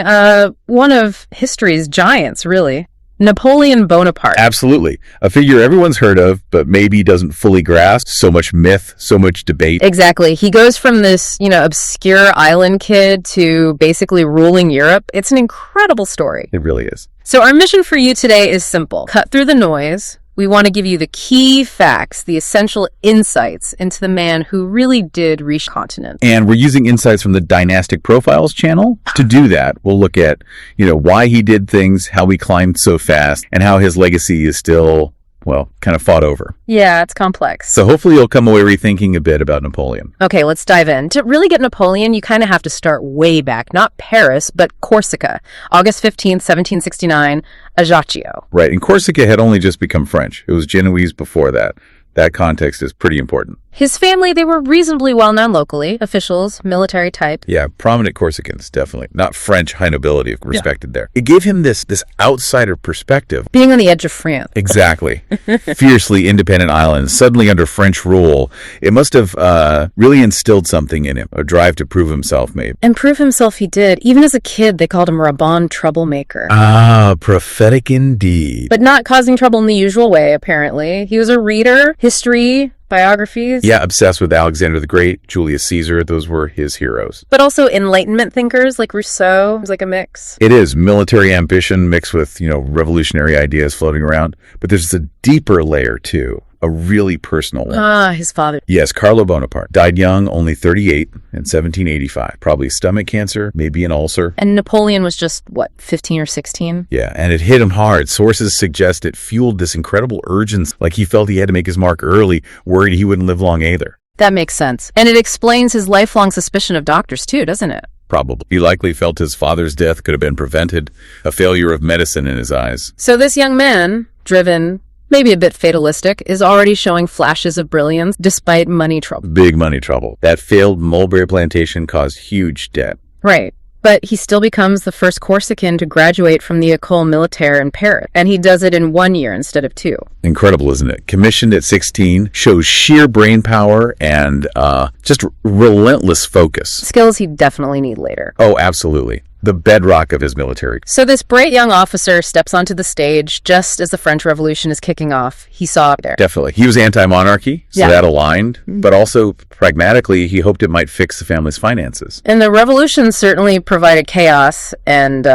one of history's giants, really. Napoleon Bonaparte. Absolutely. A figure everyone's heard of, but maybe doesn't fully grasp. So much myth, so much debate. Exactly. He goes from this, obscure island kid to basically ruling Europe. It's an incredible story. It really is. So our mission for you today is simple. Cut through the noise. We want to give you the key facts, the essential insights into the man who really did reshape the continent. And we're using insights from the Dynastic Profiles channel. To do that, we'll look at, why he did things, how he climbed so fast, and how his legacy is still, kind of fought over. Yeah, it's complex. So hopefully you'll come away rethinking a bit about Napoleon. Okay, let's dive in. To really get Napoleon, you kind of have to start way back. Not Paris, but Corsica. August 15th, 1769, Ajaccio. Right, and Corsica had only just become French. It was Genoese before that. That context is pretty important. His family, they were reasonably well-known locally. Officials, military type. Yeah, prominent Corsicans, definitely. Not French high nobility, respected there. It gave him this outsider perspective. Being on the edge of France. Exactly. Fiercely independent island, suddenly under French rule. It must have really instilled something in him, a drive to prove himself, maybe. And prove himself he did. Even as a kid, they called him Raban troublemaker. Ah, prophetic indeed. But not causing trouble in the usual way, apparently. He was a reader, history, biographies. Yeah, obsessed with Alexander the Great, Julius Caesar. Those were his heroes. But also Enlightenment thinkers like Rousseau. It was like a mix. It is military ambition mixed with, revolutionary ideas floating around. But there's a deeper layer, too. A really personal one. Ah, his father. Yes, Carlo Bonaparte. Died young, only 38, in 1785. Probably stomach cancer, maybe an ulcer. And Napoleon was just, 15 or 16? Yeah, and it hit him hard. Sources suggest it fueled this incredible urgency, like he felt he had to make his mark early, worried he wouldn't live long either. That makes sense. And it explains his lifelong suspicion of doctors, too, doesn't it? Probably. He likely felt his father's death could have been prevented, a failure of medicine in his eyes. So this young man, driven, maybe a bit fatalistic, is already showing flashes of brilliance despite money trouble. Big money trouble. That failed mulberry plantation caused huge debt. Right. But he still becomes the first Corsican to graduate from the École Militaire in Paris. And he does it in 1 year instead of 2. Incredible, isn't it? Commissioned at 16, shows sheer brain power and just relentless focus. Skills he'd definitely need later. Oh, absolutely. The bedrock of his military. So this bright young officer steps onto the stage just as the French Revolution is kicking off. He saw it there. Definitely. He was anti-monarchy, so that aligned. But also, pragmatically, he hoped it might fix the family's finances. And the revolution certainly provided chaos and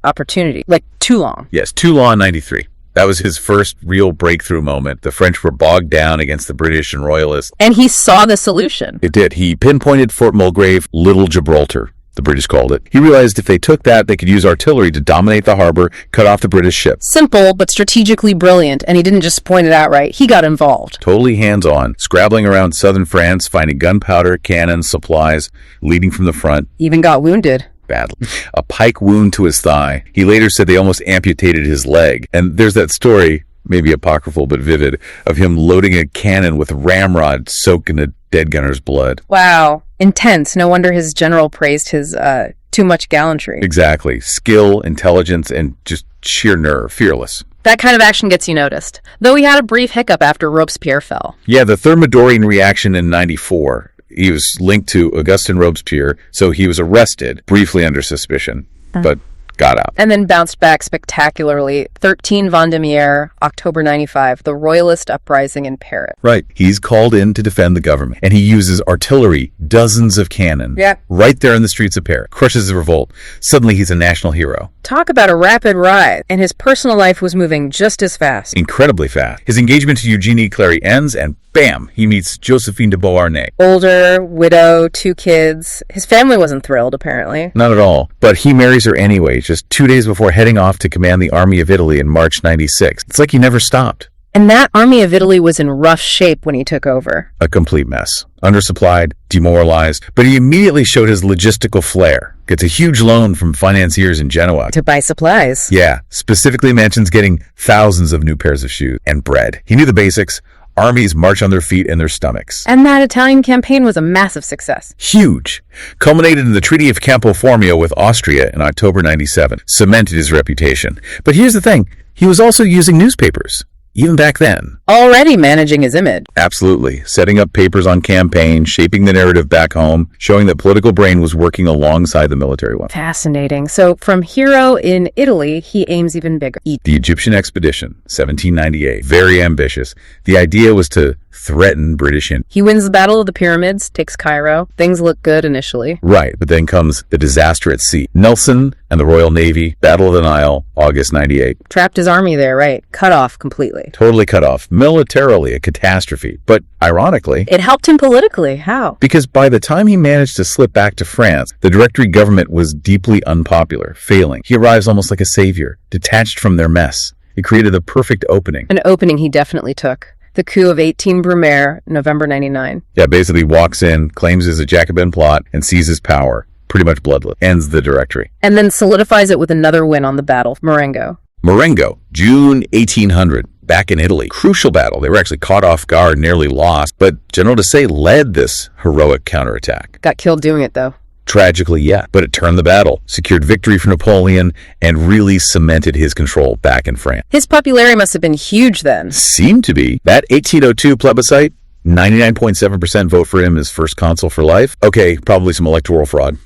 opportunity. Like Toulon. Yes, Toulon in 93. That was his first real breakthrough moment. The French were bogged down against the British and Royalists. And he saw the solution. It did. He pinpointed Fort Mulgrave, Little Gibraltar, the British called it. He realized if they took that, they could use artillery to dominate the harbor, cut off the British ships. Simple, but strategically brilliant, and he didn't just point it out right. He got involved. Totally hands-on, scrabbling around southern France, finding gunpowder, cannons, supplies, leading from the front. Even got wounded. Badly. A pike wound to his thigh. He later said they almost amputated his leg. And there's that story, maybe apocryphal but vivid, of him loading a cannon with ramrod soaked in a dead gunner's blood. Wow. Intense. No wonder his general praised his too much gallantry. Exactly. Skill, intelligence, and just sheer nerve. Fearless. That kind of action gets you noticed. Though he had a brief hiccup after Robespierre fell. Yeah, the Thermidorian reaction in 94. He was linked to Augustin Robespierre, so he was arrested, briefly under suspicion, but got out. And then bounced back spectacularly. 13 Vendémiaire, October 95, the Royalist uprising in Paris. Right. He's called in to defend the government, and he uses artillery, dozens of cannon, right there in the streets of Paris. Crushes the revolt. Suddenly he's a national hero. Talk about a rapid rise, and his personal life was moving just as fast. Incredibly fast. His engagement to Eugenie Clary ends, and bam, he meets Josephine de Beauharnais. Older, widow, 2 kids. His family wasn't thrilled, apparently. Not at all. But he marries her anyway, just 2 days before heading off to command the Army of Italy in March 96. It's like he never stopped. And that Army of Italy was in rough shape when he took over. A complete mess. Undersupplied, demoralized, but he immediately showed his logistical flair. Gets a huge loan from financiers in Genoa. To buy supplies. Yeah, specifically mentions getting thousands of new pairs of shoes and bread. He knew the basics. Armies march on their feet and their stomachs. And that Italian campaign was a massive success. Huge. Culminated in the Treaty of Campo Formio with Austria in October 97. Cemented his reputation. But here's the thing. He was also using newspapers. Even back then. Already managing his image. Absolutely. Setting up papers on campaigns, shaping the narrative back home, showing that political brain was working alongside the military one. Fascinating. So from hero in Italy, he aims even bigger. The Egyptian expedition, 1798. Very ambitious. The idea was to threaten British India. He wins the Battle of the Pyramids, takes Cairo. Things look good initially. Right, but then comes the disaster at sea. Nelson and the Royal Navy, Battle of the Nile, August 98. Trapped his army there, right? Cut off completely. Totally cut off. Militarily, a catastrophe. But ironically, it helped him politically. How? Because by the time he managed to slip back to France, the Directory government was deeply unpopular, failing. He arrives almost like a savior, detached from their mess. It created the perfect opening. An opening he definitely took. The coup of 18 Brumaire, November 99. Yeah, basically walks in, claims it's a Jacobin plot, and seizes power. Pretty much bloodless. Ends the Directory. And then solidifies it with another win on the battle, Marengo. Marengo, June 1800. Back in Italy. Crucial battle. They were actually caught off guard, nearly lost, but General Desaix led this heroic counterattack. Got killed doing it, though. Tragically, yeah, but it turned the battle, secured victory for Napoleon, and really cemented his control back in France. His popularity must have been huge then. Seemed to be. That 1802 plebiscite, 99.7% vote for him as first consul for life. Okay, probably some electoral fraud.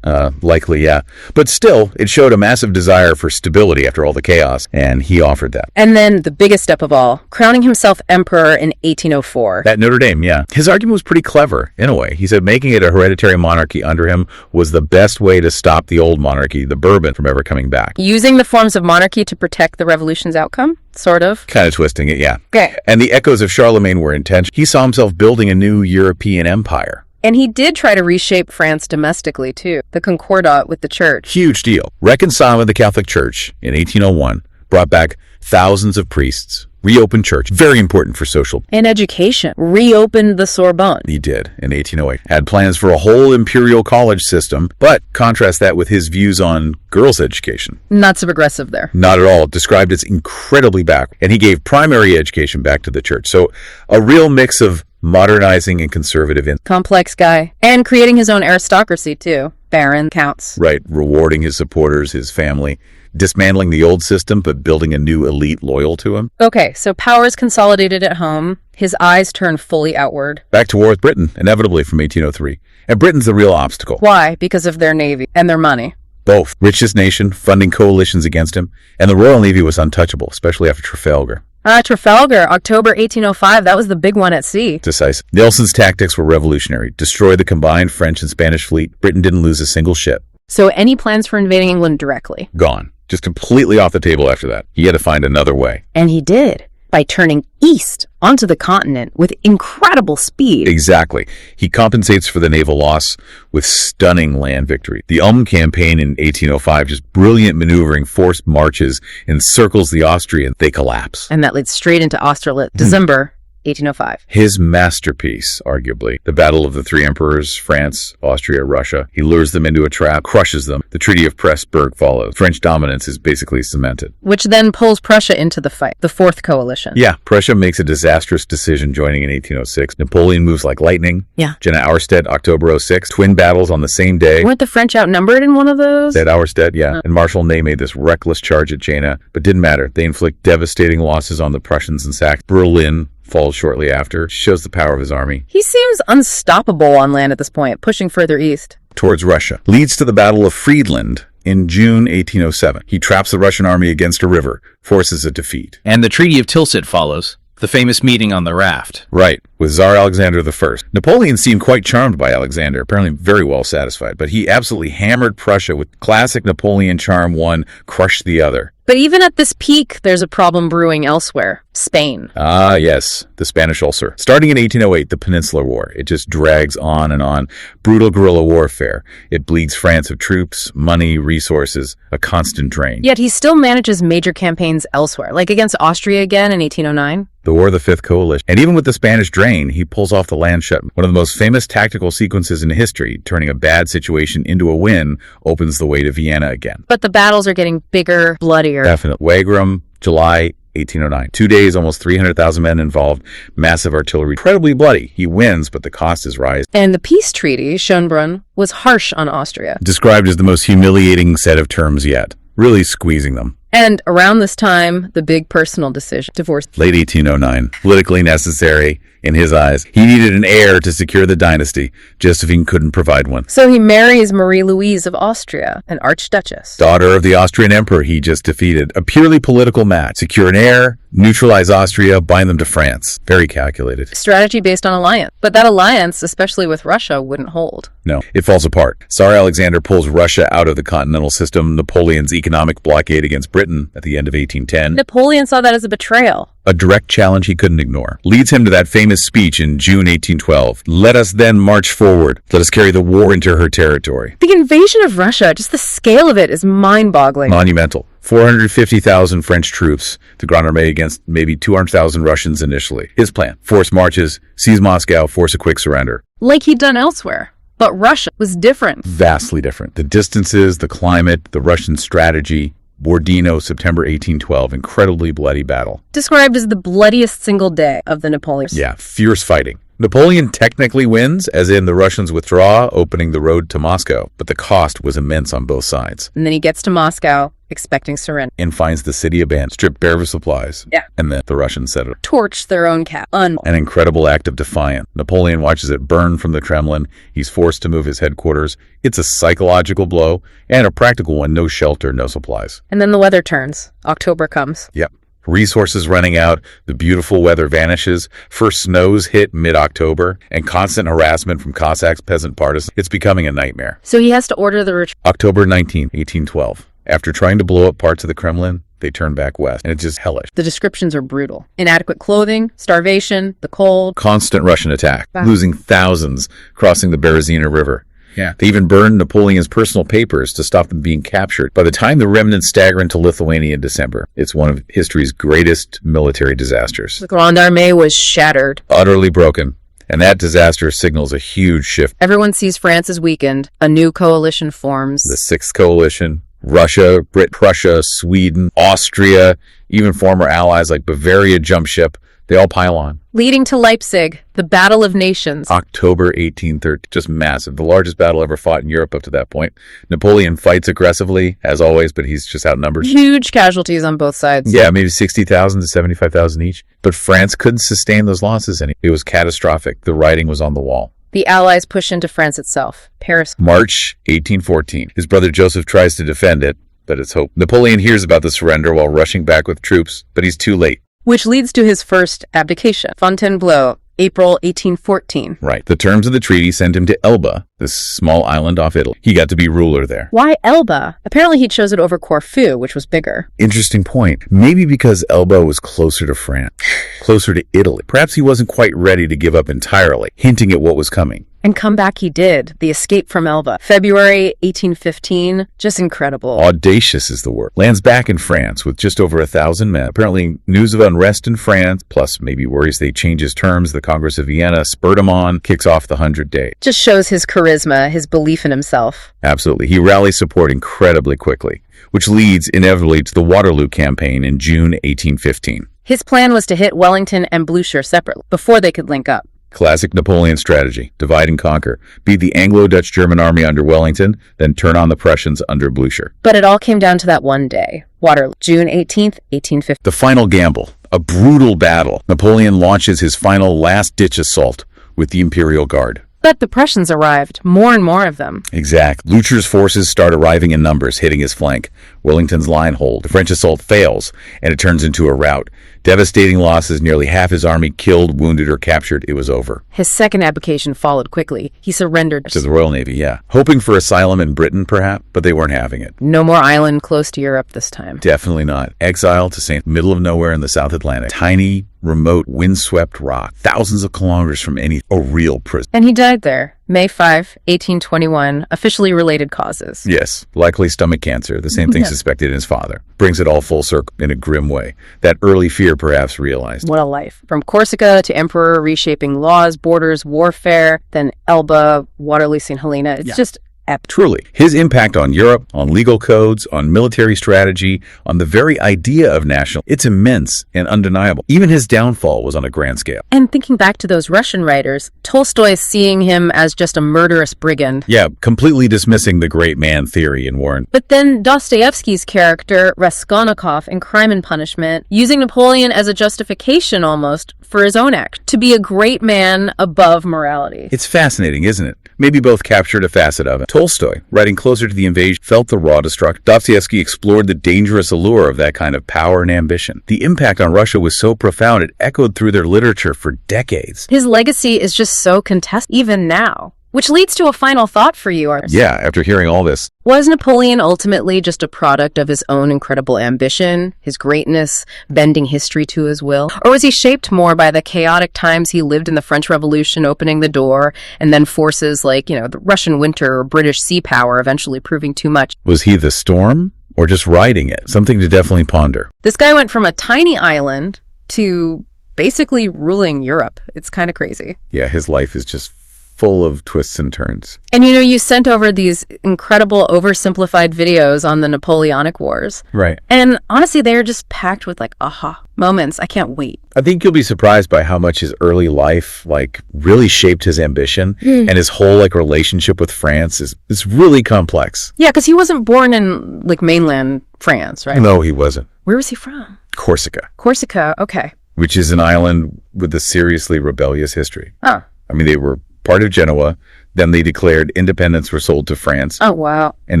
Likely, yeah. But still, it showed a massive desire for stability after all the chaos, and he offered that. And then the biggest step of all, crowning himself emperor in 1804. At Notre Dame, yeah. His argument was pretty clever, in a way. He said making it a hereditary monarchy under him was the best way to stop the old monarchy, the Bourbon, from ever coming back. Using the forms of monarchy to protect the revolution's outcome? Sort of. Kind of twisting it, yeah. Okay. And the echoes of Charlemagne were intense. He saw himself building a new European empire. And he did try to reshape France domestically, too. The Concordat with the church. Huge deal. Reconciled with the Catholic Church in 1801, brought back thousands of priests, reopened church, very important for social. And education. Reopened the Sorbonne. He did in 1808. Had plans for a whole imperial college system, but contrast that with his views on girls' education. Not so progressive there. Not at all. Described as incredibly back. And he gave primary education back to the church. So a real mix of modernizing and conservative. Complex guy. And creating his own aristocracy, too. Baron, counts. Right. Rewarding his supporters, his family. Dismantling the old system, but building a new elite loyal to him. Okay, so power is consolidated at home. His eyes turn fully outward. Back to war with Britain, inevitably from 1803. And Britain's the real obstacle. Why? Because of their navy and their money. Both. Richest nation, funding coalitions against him. And the Royal Navy was untouchable, especially after Trafalgar. Trafalgar, October 1805. That was the big one at sea. Decisive. Nelson's tactics were revolutionary. Destroy the combined French and Spanish fleet. Britain didn't lose a single ship. So any plans for invading England directly? Gone. Just completely off the table after that. He had to find another way. And he did. By turning east onto the continent with incredible speed. Exactly. He compensates for the naval loss with stunning land victory. The campaign in 1805, just brilliant maneuvering, forced marches, encircles the Austrians. They collapse. And that leads straight into Austerlitz, December 1805. His masterpiece, arguably. The Battle of the Three Emperors, France, Austria, Russia. He lures them into a trap, crushes them. The Treaty of Pressburg follows. French dominance is basically cemented. Which then pulls Prussia into the fight, the Fourth Coalition. Yeah, Prussia makes a disastrous decision joining in 1806. Napoleon moves like lightning. Yeah. Jena Auerstedt, October 06. Twin battles on the same day. Weren't the French outnumbered in one of those? At Auerstedt, yeah. And Marshal Ney made this reckless charge at Jena, but didn't matter. They inflict devastating losses on the Prussians and sacked Berlin. Falls shortly after. Shows the power of his army. He seems unstoppable on land at this point, pushing further east. Towards Russia. Leads to the Battle of Friedland In June 1807, he traps the Russian army against a river, forces a defeat. And the Treaty of Tilsit follows, the famous meeting on the raft. Right, with Tsar Alexander I. Napoleon seemed quite charmed by Alexander, apparently very well satisfied, but he absolutely hammered Prussia with classic Napoleon charm: one, crush the other. But even at this peak, there's a problem brewing elsewhere. Spain. Ah, yes, the Spanish ulcer. Starting in 1808, the Peninsular War. It just drags on and on. Brutal guerrilla warfare. It bleeds France of troops, money, resources, a constant drain. Yet he still manages major campaigns elsewhere, like against Austria again in 1809. The War of the Fifth Coalition. And even with the Spanish drain, he pulls off the land shut. One of the most famous tactical sequences in history, turning a bad situation into a win, opens the way to Vienna again. But the battles are getting bigger, bloodier. Definitely. Wagram, July 1809. 2 days, almost 300,000 men involved, massive artillery, incredibly bloody. He wins, but the cost is rising. And the peace treaty, Schönbrunn, was harsh on Austria. Described as the most humiliating set of terms yet. Really squeezing them. And around this time, the big personal decision, divorce. Late 1809. Politically necessary, in his eyes. He needed an heir to secure the dynasty. Josephine couldn't provide one. So he marries Marie-Louise of Austria, an archduchess. Daughter of the Austrian emperor he just defeated. A purely political match. Secure an heir, neutralize Austria, bind them to France. Very calculated. Strategy based on alliance. But that alliance, especially with Russia, wouldn't hold. No, it falls apart. Tsar Alexander pulls Russia out of the continental system. Napoleon's economic blockade against Britain at the end of 1810. Napoleon saw that as a betrayal. A direct challenge he couldn't ignore. Leads him to that famous speech in June 1812. Let us then march forward. Let us carry the war into her territory. The invasion of Russia, just the scale of it is mind-boggling. Monumental. 450,000 French troops to Grande Armée against maybe 200,000 Russians initially. His plan: force marches, seize Moscow, force a quick surrender. Like he'd done elsewhere. But Russia was different. Vastly different. The distances, the climate, the Russian strategy. Borodino, September 1812. Incredibly bloody battle. Described as the bloodiest single day of the Napoleons. Yeah, fierce fighting. Napoleon technically wins, as in the Russians withdraw, opening the road to Moscow. But the cost was immense on both sides. And then he gets to Moscow, expecting surrender. And finds the city abandoned, stripped bare of supplies. Yeah. And then the Russians set it. Torched their own cap. An incredible act of defiance. Napoleon watches it burn from the Kremlin. He's forced to move his headquarters. It's a psychological blow and a practical one. No shelter, no supplies. And then the weather turns. October comes. Yep. Resources running out, the beautiful weather vanishes, first snows hit mid-October, and constant harassment from Cossacks, peasant partisans. It's becoming a nightmare. So he has to order the retreat. October 19, 1812. After trying to blow up parts of the Kremlin, they turn back west, and it's just hellish. The descriptions are brutal. Inadequate clothing, starvation, the cold. Constant Russian attack, Wow. losing thousands crossing the Berezina River. Yeah. They even burned Napoleon's personal papers to stop them being captured. By the time the remnants stagger into Lithuania in December, it's one of history's greatest military disasters. The Grande Armée was shattered. Utterly broken. And that disaster signals a huge shift. Everyone sees France is weakened. A new coalition forms. The Sixth Coalition, Russia, Prussia, Sweden, Austria, even former allies like Bavaria jump ship. They all pile on. Leading to Leipzig, the Battle of Nations. October 1813, just massive. The largest battle ever fought in Europe up to that point. Napoleon fights aggressively, as always, but he's just outnumbered. Huge casualties on both sides. Yeah, maybe 60,000 to 75,000 each. But France couldn't sustain those losses. It was catastrophic. The writing was on the wall. The Allies push into France itself. Paris. March 1814. His brother Joseph tries to defend it, but it's hope. Napoleon hears about the surrender while rushing back with troops, but he's too late. Which leads to his first abdication. Fontainebleau, April 1814. Right. The terms of the treaty sent him to Elba, this small island off Italy. He got to be ruler there. Why Elba? Apparently he chose it over Corfu, which was bigger. Interesting point. Maybe because Elba was closer to France, closer to Italy. Perhaps he wasn't quite ready to give up entirely, hinting at what was coming. And come back he did. The escape from Elba. February 1815. Just incredible. Audacious is the word. Lands back in France with just over 1,000 men. Apparently news of unrest in France, plus maybe worries they change his terms. The Congress of Vienna spurred him on, kicks off the 100 Days. Just shows his charisma, his belief in himself. Absolutely. He rallies support incredibly quickly, which leads inevitably to the Waterloo campaign in June 1815. His plan was to hit Wellington and Blucher separately before they could link up. Classic Napoleon strategy. Divide and conquer. Beat the Anglo-Dutch-German army under Wellington, then turn on the Prussians under Blucher. But it all came down to that one day. Waterloo, June 18th, 1815. The final gamble. A brutal battle. Napoleon launches his final last-ditch assault with the Imperial Guard. But the Prussians arrived, more and more of them. Exact. Blucher's forces start arriving in numbers, hitting his flank. Wellington's line hold. The French assault fails, and it turns into a rout. Devastating losses, nearly half his army killed, wounded, or captured. It was over. His second abdication followed quickly. He surrendered To the Royal Navy, yeah. Hoping for asylum in Britain, perhaps, but they weren't having it. No more island close to Europe this time. Definitely not. Exiled to St. Middle of nowhere in the South Atlantic. Tiny, remote, windswept rock. Thousands of kilometers from any real prison. And he died there, May 5, 1821, officially related causes. Yes, likely stomach cancer, the same thing suspected in his father. Brings it all full circle in a grim way. That early fear perhaps realized. What a life. From Corsica to emperor, reshaping laws, borders, warfare, then Elba, Waterloo, St. Helena. It's just epic. Truly, his impact on Europe, on legal codes, on military strategy, on the very idea of national, it's immense and undeniable. Even his downfall was on a grand scale. And thinking back to those Russian writers, Tolstoy is seeing him as just a murderous brigand. Yeah, completely dismissing the great man theory in Warren. But then Dostoevsky's character, Raskolnikov, in Crime and Punishment, using Napoleon as a justification almost for his own act, to be a great man above morality. It's fascinating, isn't it? Maybe both captured a facet of it. Tolstoy, writing closer to the invasion, felt the raw destruction. Dostoevsky explored the dangerous allure of that kind of power and ambition. The impact on Russia was so profound, it echoed through their literature for decades. His legacy is just so contested, even now. Which leads to a final thought for you, Ars. Yeah, after hearing all this. Was Napoleon ultimately just a product of his own incredible ambition, his greatness, bending history to his will? Or was he shaped more by the chaotic times he lived in the French Revolution, opening the door, and then forces like, the Russian winter or British sea power eventually proving too much? Was he the storm or just riding it? Something to definitely ponder. This guy went from a tiny island to basically ruling Europe. It's kind of crazy. Yeah, his life is just full of twists and turns. And you sent over these incredible oversimplified videos on the Napoleonic Wars. Right. And honestly, they're just packed with aha moments. I can't wait. I think you'll be surprised by how much his early life really shaped his ambition and his whole relationship with France is really complex. Yeah, because he wasn't born in mainland France, right? No, he wasn't. Where was he from? Corsica. Corsica, okay. Which is an island with a seriously rebellious history. Oh. I mean, they were part of Genoa. Then they declared independence, were sold to France. Oh, wow. And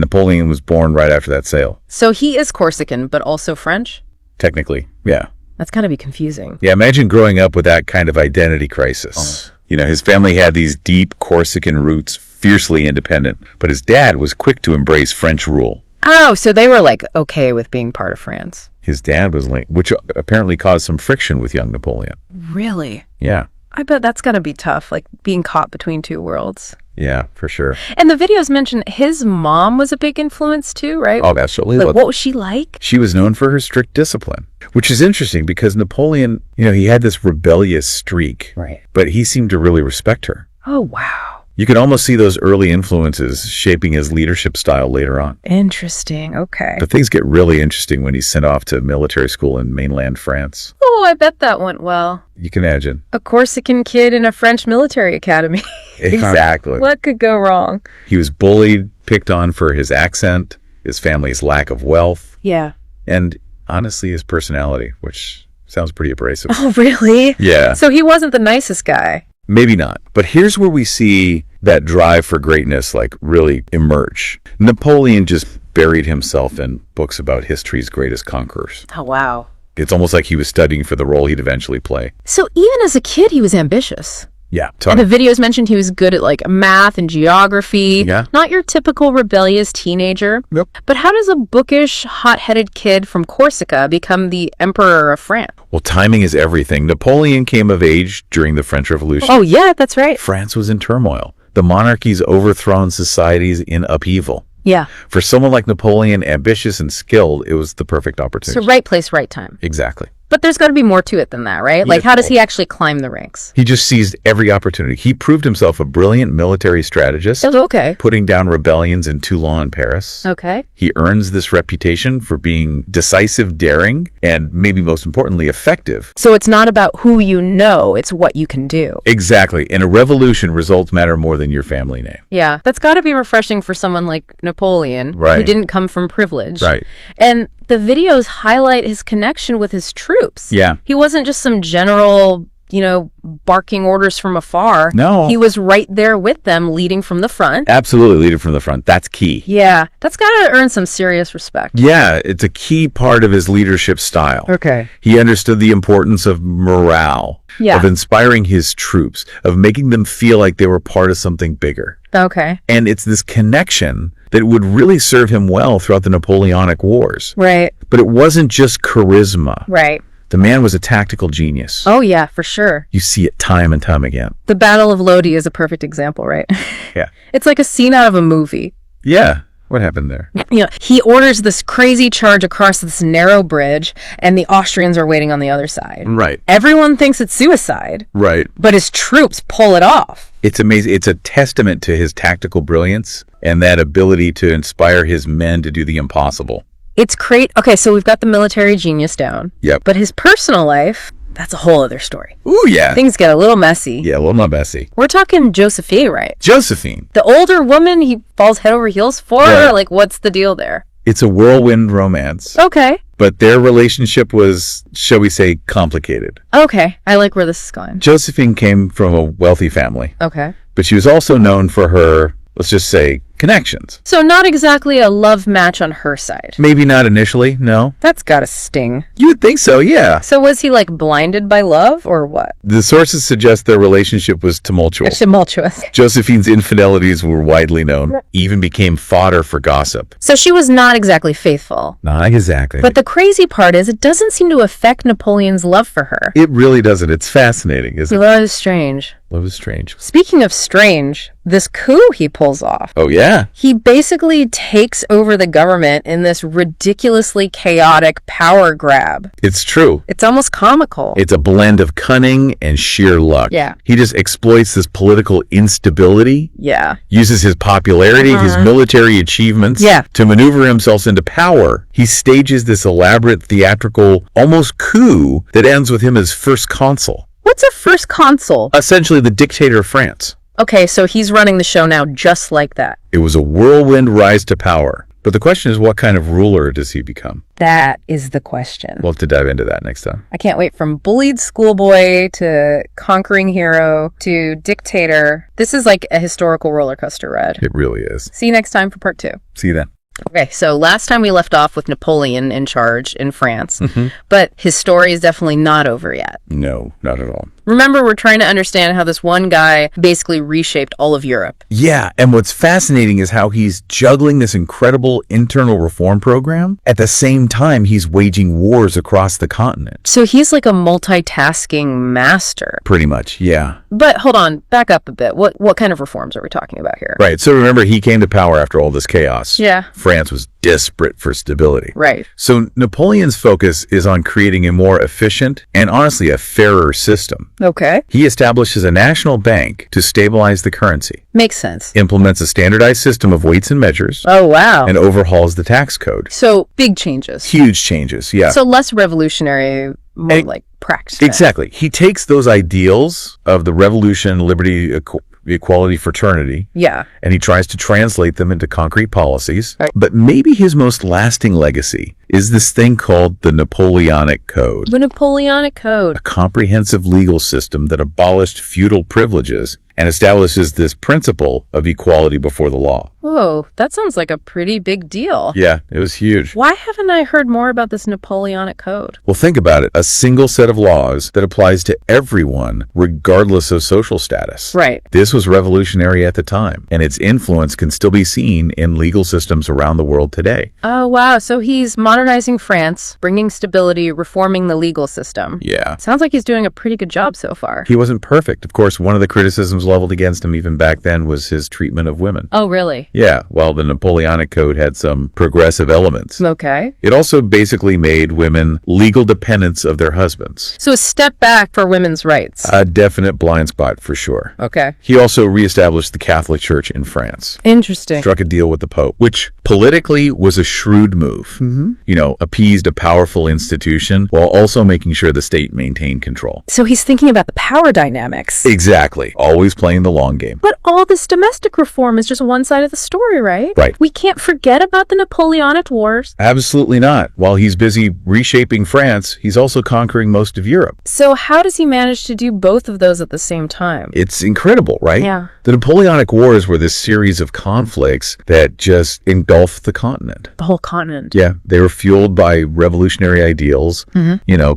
Napoleon was born right after that sale. So he is Corsican, but also French? Technically, yeah. That's gotta be confusing. Yeah, imagine growing up with that kind of identity crisis. Oh. His family had these deep Corsican roots, fiercely independent, but his dad was quick to embrace French rule. Oh, so they were okay with being part of France. His dad was which apparently caused some friction with young Napoleon. Really? Yeah. I bet that's gotta be tough, being caught between two worlds. Yeah, for sure. And the videos mentioned his mom was a big influence too, right? Oh, absolutely. What was she like? She was known for her strict discipline, which is interesting because Napoleon, he had this rebellious streak. Right. But he seemed to really respect her. Oh, wow. You could almost see those early influences shaping his leadership style later on. Interesting. Okay. But things get really interesting when he's sent off to military school in mainland France. Oh, I bet that went well. You can imagine. A Corsican kid in a French military academy. Exactly. What could go wrong? He was bullied, picked on for his accent, his family's lack of wealth. Yeah. And honestly, his personality, which sounds pretty abrasive. Oh, really? Yeah. So he wasn't the nicest guy. Maybe not. But here's where we see that drive for greatness really emerge. Napoleon just buried himself in books about history's greatest conquerors. Oh, wow. It's almost like he was studying for the role he'd eventually play. So even as a kid, he was ambitious. Yeah. And the videos mentioned he was good at math and geography. Yeah. Not your typical rebellious teenager. Yep. But how does a bookish, hot-headed kid from Corsica become the emperor of France? Well, timing is everything. Napoleon came of age during the French Revolution. Oh, yeah, that's right. France was in turmoil. The monarchy's overthrown, societies in upheaval. Yeah. For someone like Napoleon, ambitious and skilled, it was the perfect opportunity. So right place, right time. Exactly. But there's got to be more to it than that, right? How does he actually climb the ranks? He just seized every opportunity. He proved himself a brilliant military strategist. Oh, okay. Putting down rebellions in Toulon and Paris. Okay. He earns this reputation for being decisive, daring, and maybe most importantly, effective. So it's not about who you know, it's what you can do. Exactly. In a revolution, results matter more than your family name. Yeah. That's got to be refreshing for someone like Napoleon, right, who didn't come from privilege. Right. And the videos highlight his connection with his troops. Yeah. He wasn't just some general barking orders from afar. No. He was right there with them, leading from the front. Absolutely leading from the front. That's key. Yeah, that's got to earn some serious respect. Yeah, it's a key part of his leadership style. Okay. He understood the importance of morale, of inspiring his troops, of making them feel like they were part of something bigger. Okay. And it's this connection that would really serve him well throughout the Napoleonic Wars. Right. But it wasn't just charisma. Right. The man was a tactical genius. Oh, yeah, for sure. You see it time and time again. The Battle of Lodi is a perfect example, right? Yeah. It's like a scene out of a movie. Yeah. What happened there? He orders this crazy charge across this narrow bridge, and the Austrians are waiting on the other side. Right. Everyone thinks it's suicide. Right. But his troops pull it off. It's amazing. It's a testament to his tactical brilliance and that ability to inspire his men to do the impossible. It's great. Okay, so we've got the military genius down. Yep. But his personal life, that's a whole other story. Ooh, yeah. Things get a little messy. Yeah, well, not messy. We're talking Josephine, right? Josephine. The older woman he falls head over heels for? Right. Like, what's the deal there? It's a whirlwind romance. Okay. But their relationship was, shall we say, complicated. Okay. I like where this is going. Josephine came from a wealthy family. Okay. But she was also known for her, let's just say, connections. So not exactly a love match on her side. Maybe not initially, no. That's gotta sting. You would think so, yeah. So was he like blinded by love or what? The sources suggest their relationship was tumultuous. Tumultuous. Josephine's infidelities were widely known, even became fodder for gossip. So she was not exactly faithful. Not exactly. But the crazy part is it doesn't seem to affect Napoleon's love for her. It really doesn't. It's fascinating, isn't it? Love is strange. Love is strange. Speaking of strange, this coup he pulls off. Oh, yeah. He basically takes over the government in this ridiculously chaotic power grab. It's true. It's almost comical. It's a blend of cunning and sheer luck. Yeah. He just exploits this political instability. Yeah. Uses his popularity, his military achievements to maneuver himself into power. He stages this elaborate theatrical, almost coup that ends with him as first consul. What's a first consul? Essentially the dictator of France. Okay, so he's running the show now just like that. It was a whirlwind rise to power. But the question is, what kind of ruler does he become? That is the question. We'll have to dive into that next time. I can't wait. From bullied schoolboy to conquering hero to dictator. This is like a historical roller coaster ride. It really is. See you next time for part 2. See you then. Okay, so last time we left off with Napoleon in charge in France, but his story is definitely not over yet. No, not at all. Remember, we're trying to understand how this one guy basically reshaped all of Europe. Yeah, and what's fascinating is how he's juggling this incredible internal reform program. At the same time, he's waging wars across the continent. So he's like a multitasking master. Pretty much, yeah. But hold on, back up a bit. What kind of reforms are we talking about here? Right, so remember, he came to power after all this chaos. Yeah. France was desperate for stability. Right. So Napoleon's focus is on creating a more efficient and honestly a fairer system. Okay. He establishes a national bank to stabilize the currency, Makes sense. implements a standardized system of weights and measures, Oh, wow. and overhauls the tax code. So big changes. Huge changes, yeah. So less revolutionary, more like practice. Exactly. He takes those ideals of the revolution, liberty, equality, fraternity, Yeah. and he tries to translate them into concrete policies. Right. But maybe his most lasting legacy is this thing called the Napoleonic Code, The Napoleonic Code. a comprehensive legal system that abolished feudal privileges and establishes this principle of equality before the law. Whoa, that sounds like a pretty big deal. Yeah, it was huge. Why haven't I heard more about this Napoleonic Code? Well, think about it. A single set of laws that applies to everyone, regardless of social status. Right. This was revolutionary at the time, and its influence can still be seen in legal systems around the world today. Oh, wow. So he's modernizing France, bringing stability, reforming the legal system. Yeah. Sounds like he's doing a pretty good job so far. He wasn't perfect. Of course, one of the criticisms leveled against him even back then was his treatment of women. Oh, really? Yeah, while the Napoleonic Code had some progressive elements. Okay. It also basically made women legal dependents of their husbands. So a step back for women's rights. A definite blind spot for sure. Okay. He also reestablished the Catholic Church in France. Interesting. Struck a deal with the Pope, which Politically was a shrewd move. Appeased a powerful institution while also making sure the state maintained control. So he's thinking about the power dynamics. Exactly. Always playing the long game. But all this domestic reform is just one side of the story, right? Right. We can't forget about the Napoleonic Wars. Absolutely not. While he's busy reshaping France, he's also conquering most of Europe. So how does he manage to do both of those at the same time? It's incredible, right? Yeah. The Napoleonic Wars were this series of conflicts that just engulfed the continent. The whole continent. Yeah, they were fueled by revolutionary ideals,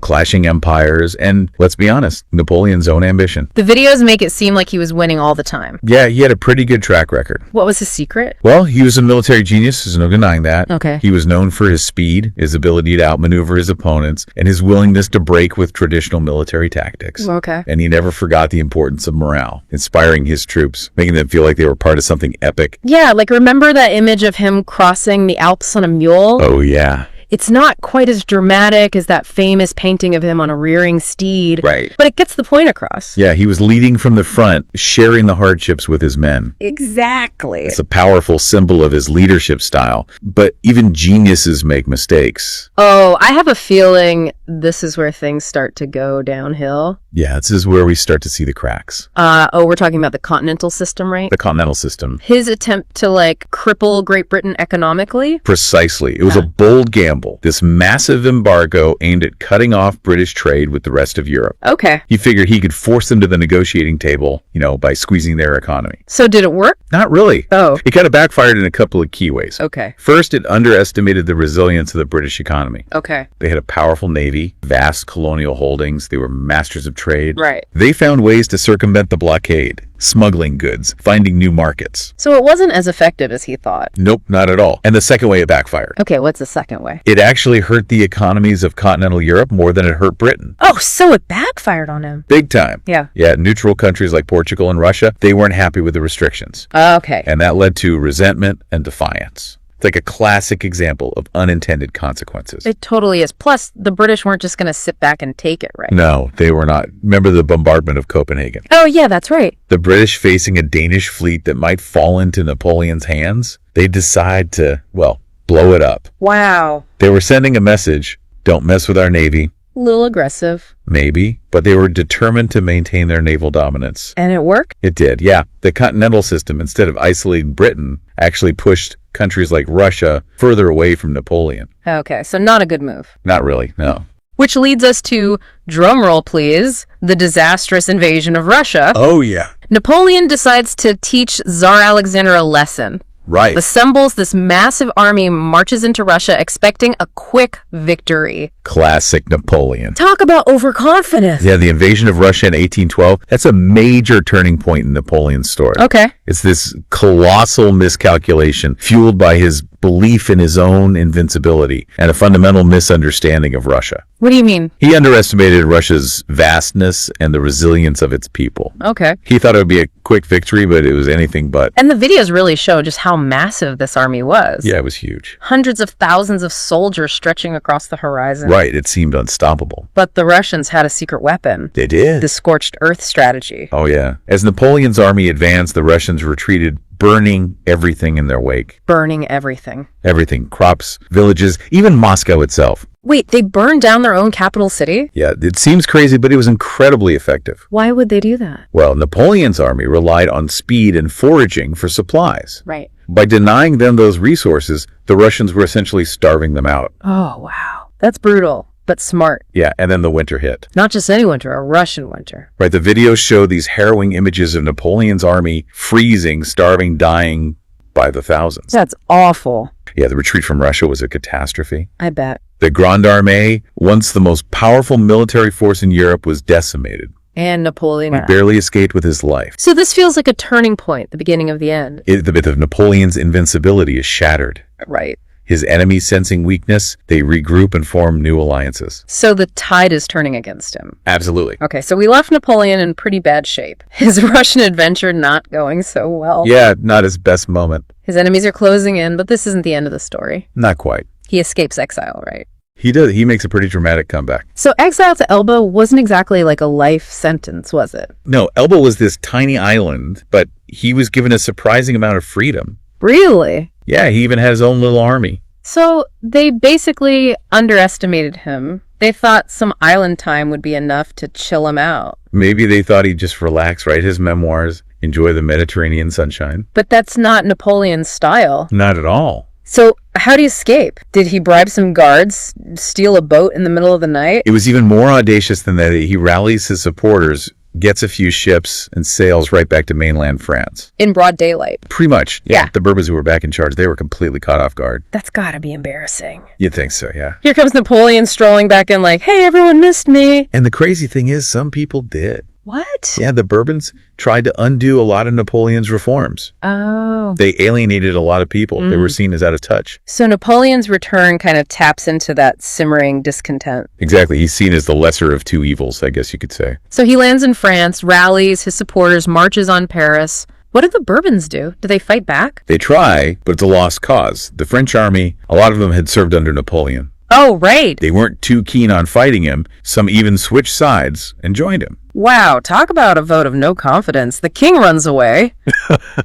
clashing empires, and let's be honest, Napoleon's own ambition. The videos make it seem like he was winning all the time. Yeah, he had a pretty good track record. What was his secret? Well, he was a military genius, there's no denying that. Okay. He was known for his speed, his ability to outmaneuver his opponents, and his willingness to break with traditional military tactics. Okay. And he never forgot the importance of morale, inspiring his troops, making them feel like they were part of something epic. Yeah, like remember that image of him crossing the Alps on a mule? Oh, yeah. It's not quite as dramatic as that famous painting of him on a rearing steed. Right. But it gets the point across. Yeah, he was leading from the front, sharing the hardships with his men. Exactly. It's a powerful symbol of his leadership style. But even geniuses make mistakes. Oh, I have a feeling this is where things start to go downhill. Yeah, this is where we start to see the cracks. We're talking about the continental system, right? The continental system. His attempt to, cripple Great Britain economically? Precisely. It was a bold gamble. This massive embargo aimed at cutting off British trade with the rest of Europe. Okay. He figured he could force them to the negotiating table, by squeezing their economy. So did it work? Not really. Oh. It kind of backfired in a couple of key ways. Okay. First, it underestimated the resilience of the British economy. Okay. They had a powerful navy, vast colonial holdings. They were masters of trade. Right. They found ways to circumvent the blockade, smuggling goods, finding new markets. So it wasn't as effective as he thought. Nope, not at all. And the second way it backfired. Okay, what's the second way? It actually hurt the economies of continental Europe more than it hurt Britain. Oh, so it backfired on him. Big time. Yeah. Yeah, neutral countries like Portugal and Russia, they weren't happy with the restrictions. Okay. And that led to resentment and defiance. It's like a classic example of unintended consequences. It totally is. Plus, the British weren't just going to sit back and take it, right? No, they were not. Remember the bombardment of Copenhagen? Oh, yeah, that's right. The British facing a Danish fleet that might fall into Napoleon's hands, they decide to, blow it up. Wow. They were sending a message, don't mess with our navy. A little aggressive. Maybe, but they were determined to maintain their naval dominance. And it worked? It did, yeah. The continental system, instead of isolating Britain, actually pushed countries like Russia further away from Napoleon. Okay, so not a good move. Not really, no. Which leads us to, drumroll please, the disastrous invasion of Russia. Oh, yeah. Napoleon decides to teach Tsar Alexander a lesson. Right. Assembles this massive army, marches into Russia expecting a quick victory. Classic Napoleon. Talk about overconfidence. Yeah, the invasion of Russia in 1812, that's a major turning point in Napoleon's story. Okay. It's this colossal miscalculation fueled by his belief in his own invincibility and a fundamental misunderstanding of Russia. What do you mean? He underestimated Russia's vastness and the resilience of its people. Okay. He thought it would be a quick victory, but it was anything but. And the videos really show just how massive this army was. Yeah, it was huge. Hundreds of thousands of soldiers stretching across the horizon. Right, it seemed unstoppable. But the Russians had a secret weapon. They did. The scorched earth strategy. Oh, yeah. As Napoleon's army advanced, the Russians retreated, burning everything in their wake. Burning everything. Everything. Crops, villages, even Moscow itself. Wait, they burned down their own capital city? Yeah, it seems crazy, but it was incredibly effective. Why would they do that? Well, Napoleon's army relied on speed and foraging for supplies. Right. By denying them those resources, the Russians were essentially starving them out. Oh, wow. That's brutal, but smart. Yeah, and then the winter hit. Not just any winter, a Russian winter. Right, the videos show these harrowing images of Napoleon's army freezing, starving, dying by the thousands. That's awful. Yeah, the retreat from Russia was a catastrophe. I bet. The Grande Armée, once the most powerful military force in Europe, was decimated. And Napoleon He barely escaped with his life. So this feels like a turning point, the beginning of the end. The myth of Napoleon's invincibility is shattered. Right. His enemies sensing weakness, they regroup and form new alliances. So the tide is turning against him. Absolutely. Okay, so we left Napoleon in pretty bad shape. His Russian adventure not going so well. Yeah, not his best moment. His enemies are closing in, but this isn't the end of the story. Not quite. He escapes exile, right? He does. He makes a pretty dramatic comeback. So exile to Elba wasn't exactly like a life sentence, was it? No, Elba was this tiny island, but he was given a surprising amount of freedom. Really? Yeah, he even had his own little army. So they basically underestimated him. They thought some island time would be enough to chill him out. Maybe they thought he'd just relax, write his memoirs, enjoy the Mediterranean sunshine. But that's not Napoleon's style. Not at all. So how'd he escape? Did he bribe some guards, steal a boat in the middle of the night? It was even more audacious than that. He rallies his supporters, gets a few ships, and sails right back to mainland France. In broad daylight. Pretty much. Yeah. The Bourbons who were back in charge, they were completely caught off guard. That's gotta be embarrassing. You'd think so, yeah. Here comes Napoleon strolling back in like, hey, everyone missed me. And the crazy thing is, some people did. What? Yeah, the Bourbons tried to undo a lot of Napoleon's reforms. Oh. They alienated a lot of people. They were seen as out of touch. So Napoleon's return kind of taps into that simmering discontent. Exactly. He's seen as the lesser of two evils, I guess you could say. So he lands in France, rallies his supporters, marches on Paris. What do the Bourbons do? Do they fight back? They try, but it's a lost cause. The French army, a lot of them had served under Napoleon. Oh, right. They weren't too keen on fighting him. Some even switched sides and joined him. Wow, talk about a vote of no confidence. The king runs away.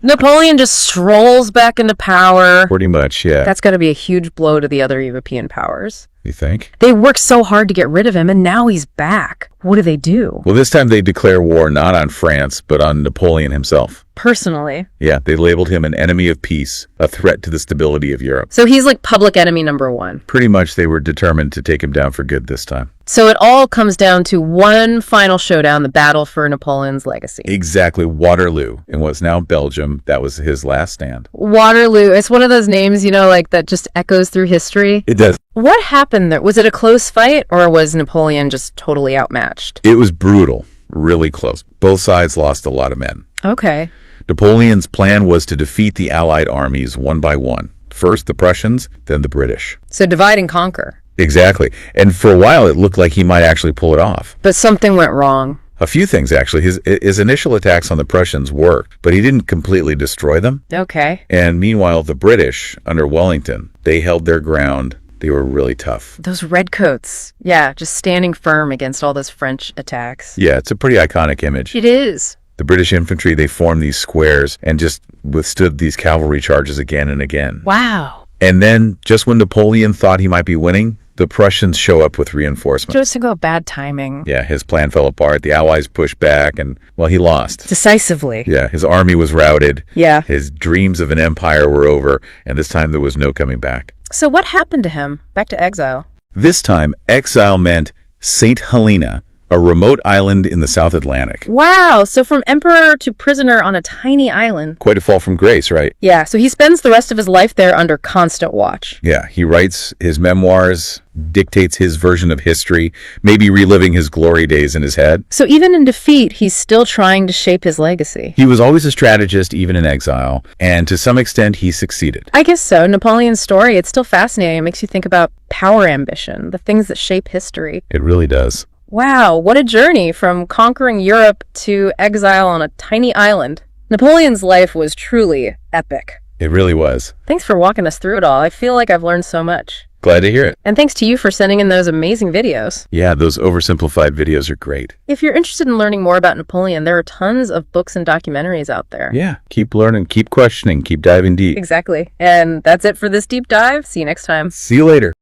Napoleon just strolls back into power. Pretty much, yeah. That's got to be a huge blow to the other European powers. You think? They worked so hard to get rid of him, and now he's back. What do they do? Well, this time they declare war not on France, but on Napoleon himself. Personally. Yeah, they labeled him an enemy of peace, a threat to the stability of Europe. So he's like public enemy number one. Pretty much they were determined to take him down for good this time. So it all comes down to one final showdown, the battle for Napoleon's legacy. Exactly, Waterloo, in what's now Belgium. That was his last stand. Waterloo. It's one of those names, like that just echoes through history. It does. What happened there? Was it a close fight, or was Napoleon just totally outmatched? It was brutal, really close. Both sides lost a lot of men. Okay. Napoleon's plan was to defeat the Allied armies one by one. First the Prussians, then the British. So divide and conquer. Exactly. And for a while, it looked like he might actually pull it off. But something went wrong. A few things, actually. His initial attacks on the Prussians worked, but he didn't completely destroy them. Okay. And meanwhile, the British, under Wellington, they held their ground. They were really tough. Those redcoats. Yeah, just standing firm against all those French attacks. Yeah, it's a pretty iconic image. It is. The British infantry, they formed these squares and just withstood these cavalry charges again and again. Wow. And then, just when Napoleon thought he might be winning, the Prussians show up with reinforcements. Just to go bad timing. Yeah, his plan fell apart. The Allies pushed back and, well, he lost. Decisively. Yeah, his army was routed. Yeah. His dreams of an empire were over, and this time there was no coming back. So what happened to him? Back to exile. This time, exile meant St. Helena, a remote island in the South Atlantic. Wow, so from emperor to prisoner on a tiny island. Quite a fall from grace, right? Yeah, so he spends the rest of his life there under constant watch. Yeah, he writes his memoirs, dictates his version of history, maybe reliving his glory days in his head. So even in defeat, he's still trying to shape his legacy. He was always a strategist, even in exile, and to some extent, he succeeded. I guess so. Napoleon's story, it's still fascinating. It makes you think about power ambition, the things that shape history. It really does. Wow, what a journey from conquering Europe to exile on a tiny island. Napoleon's life was truly epic. It really was. Thanks for walking us through it all. I feel like I've learned so much. Glad to hear it. And thanks to you for sending in those amazing videos. Yeah, those oversimplified videos are great. If you're interested in learning more about Napoleon, there are tons of books and documentaries out there. Yeah, keep learning, keep questioning, keep diving deep. Exactly. And that's it for this deep dive. See you next time. See you later.